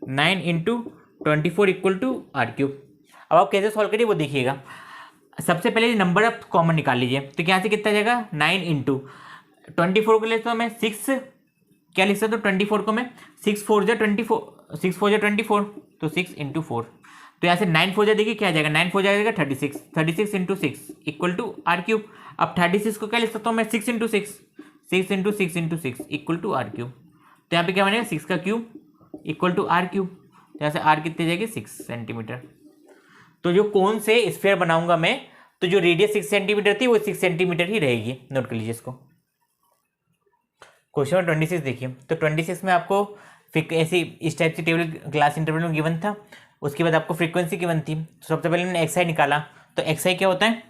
9 इंटू 24 इक्वल टू r³। अब आप कैसे सॉल्व करिए वो देखिएगा। सबसे पहले नंबर आप कॉमन निकाल लीजिए, तो यहाँ से कितना आ जाएगा 9 इंटू 24 को लेता हूँ मैं 6, क्या लिख सकता हूँ 24 को मैं 6 4 जा 24, तो 6 इंटू 4। तो यहाँ से 9 4 जा देखिए क्या आ जाएगा 9 4 जाएगा 36 इंटू 6 इक्वल टू r³। अब 36 को क्या लिख सकता हूँ मैं 6 into 6 into 6 into 6 equal to r³। तो यहाँ पे क्या बनेगा 6 का क्यूब इक्वल टू r³। तो यहाँ से r कितनी जाएगी 6 सेंटीमीटर। तो जो कौन से स्फीयर बनाऊंगा मैं, तो जो रेडियस 6 सेंटीमीटर थी वो 6 सेंटीमीटर ही रहेगी। नोट कर लीजिए इसको। क्वेश्चन नंबर 26 देखिए, तो 26 में आपको ऐसी इस टाइप की टेबल क्लास इंटरवल में गिवन था, उसके बाद आपको फ्रीक्वेंसी गिवन थी। तो सबसे पहले मैंने XI निकाला, तो XI क्या होता है,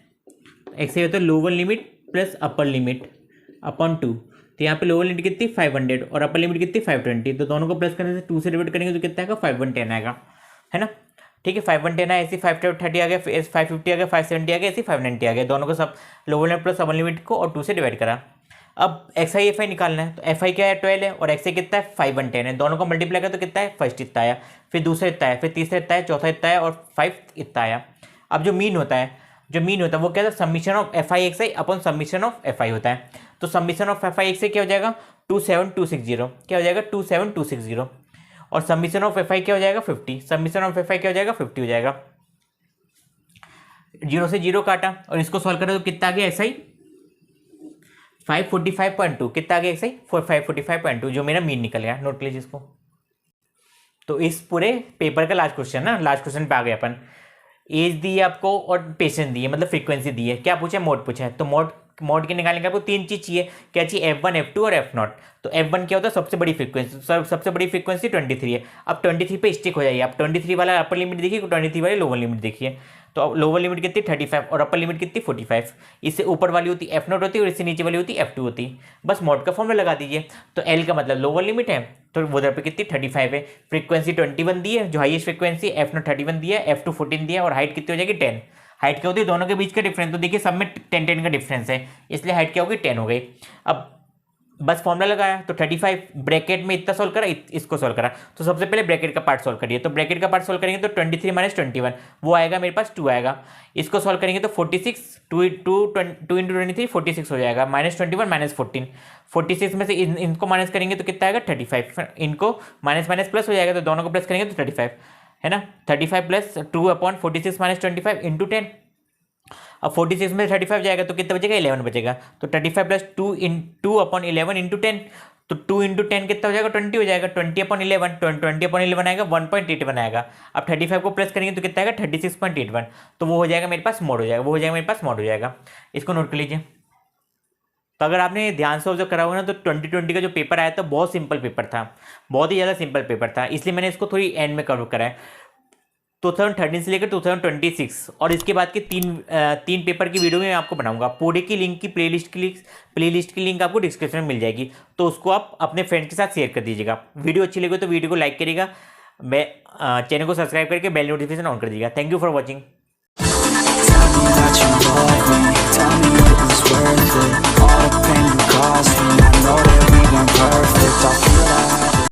XI होता है lower limit plus upper limit upon 2। तो यहाँ पे लोअर लिमिट कितनी 500 और अपर लिमिट कितनी 520, तो दोनों को प्लस करने से 2 से डिवाइड करेंगे तो कितना आएगा 510 आएगा, है ना। ठीक है 510 है, ऐसी 530 आ गया, 550 आ गया, 570 आ गया, ऐसी 590 आ गया। दोनों को सब lower limit plus upper limit को और 2 से डिवाइड करा। अब XI FI निकालना है, तो FI क्या है 12 है और XI कितना है 510 है। दोनों को मल्टीप्लाई करा तो कितना है फर्स्ट इतना आया, फिर दूसरा इतना आया, फिर तीसरा इतना है, चौथा इतना है और 5 इतना आया। अब जो मीन होता है वो क्या था summation of FI XI upon summation of FI होता है। तो समीशन ऑफ FI XI क्या हो जाएगा 27260, क्या हो जाएगा 27260। और समीशन ऑफ एफ आई क्या हो जाएगा 50, समीशन ऑफ एफ आई क्या हो जाएगा 50 हो जाएगा। 0 से 0 काटा और इसको सॉल्व करें तो कितना आ गया एस आई 545.2, कितना आ गया एस आई 545.2, जो मेरा मीन निकल गया। नोट कर लीजिए इसको। तो इस पूरे पेपर का लास्ट क्वेश्चन ना, लास्ट क्वेश्चन पे आ गए अपन। एज दी है आपको और पेशेंस दी है, मतलब फ्रीक्वेंसी दी है। क्या पूछा है? मोड पूछा है। तो मोड के निकालने के आपको 3 चीज चाहिए। क्या चाहिए? F1, F2 और F0। तो F1 क्या होता है? सबसे बड़ी फ्रीक्वेंसी, सबसे बड़ी फ्रीक्वेंसी 23 है। अब 23 पे स्टिक हो जाइए। आप 23 वाला अपर लिमिट देखिए, 23 वाली लोअर लिमिट देखिए। तो अब लोअर लिमिट कितनी 35 और अपर लिमिट कितनी 45। इससे ऊपर वाली होती F0 होती है और इससे नीचे वाली होती F2 होती है। बस मोड का फॉर्मूला लगा दीजिए। तो L का मतलब लोअर लिमिट है, तो उधर पे कितनी 35 है। फ्रीक्वेंसी 21 दी है जो हाईएस्ट फ्रीक्वेंसी, F0 31 दिया है, F2 14 दिया है और हाइट कितनी हो जाएगी 10। हाइट क्या होती है? दोनों के बीच का डिफरेंस। तो देखिए सब में 10 का डिफरेंस है, इसलिए हाइट क्या होगी 10 हो गई। अब बस फॉर्मूला लगाया तो 35 ब्रैकेट में इतना सोल्व करा, इसको सोल्व करा। तो सबसे पहले ब्रैकेट का पार्ट सोल्व करिए। तो ब्रैकेट का पार्ट सोल्व करेंगे तो 23 माइनस 21 वो आएगा मेरे पास 2 आएगा। इसको सोल्व करेंगे तो 46 2 इंटू 23 46 हो जाएगा, माइनस 21 माइनस 14। 46 में से इनको माइनस करेंगे तो कितना आएगा 35। इनको माइनस माइनस प्लस हो जाएगा, तो दोनों को प्लस करेंगे तो 35 है ना। 35 प्लस 2/46 माइनस 25 इंटू 10। अब 46 में 35 जाएगा तो कितना बचेगा 11 बचेगा। तो 35 प्लस 2/11 इंटू 10। तो 2 इंटू 10 कितना हो जाएगा 20 हो जाएगा। 20/11 20/11 आएगा 1.81 आएगा। अब 35 को प्लस करेंगे तो कितना आएगा 36.81। तो वो हो जाएगा मेरे पास मोड हो जाएगा, वो हो जाएगा मेरे पास मोड हो जाएगा। इसको नोट कर लीजिए। तो अगर आपने ध्यान से ऑब्जर्व करा होगा ना तो 2020 का जो पेपर आया था बहुत सिंपल पेपर था, बहुत ही ज़्यादा सिंपल पेपर था, इसलिए मैंने इसको थोड़ी एंड में कवर करा है। 2013 से लेकर 2026 और इसके बाद के तीन पेपर की वीडियो में मैं आपको बनाऊंगा। पूरे की लिंक की प्लेलिस्ट की लिंक आपको डिस्क्रिप्शन में मिल जाएगी, तो उसको आप अपने फ्रेंड्स के साथ शेयर कर दीजिएगा। वीडियो अच्छी लगी तो वीडियो को लाइक करिएगा, चैनल को सब्सक्राइब करके बेल नोटिफिकेशन ऑन कर दीजिएगा। Thank you for watching. All the pain you caused me, I know that we weren't perfect. I feel like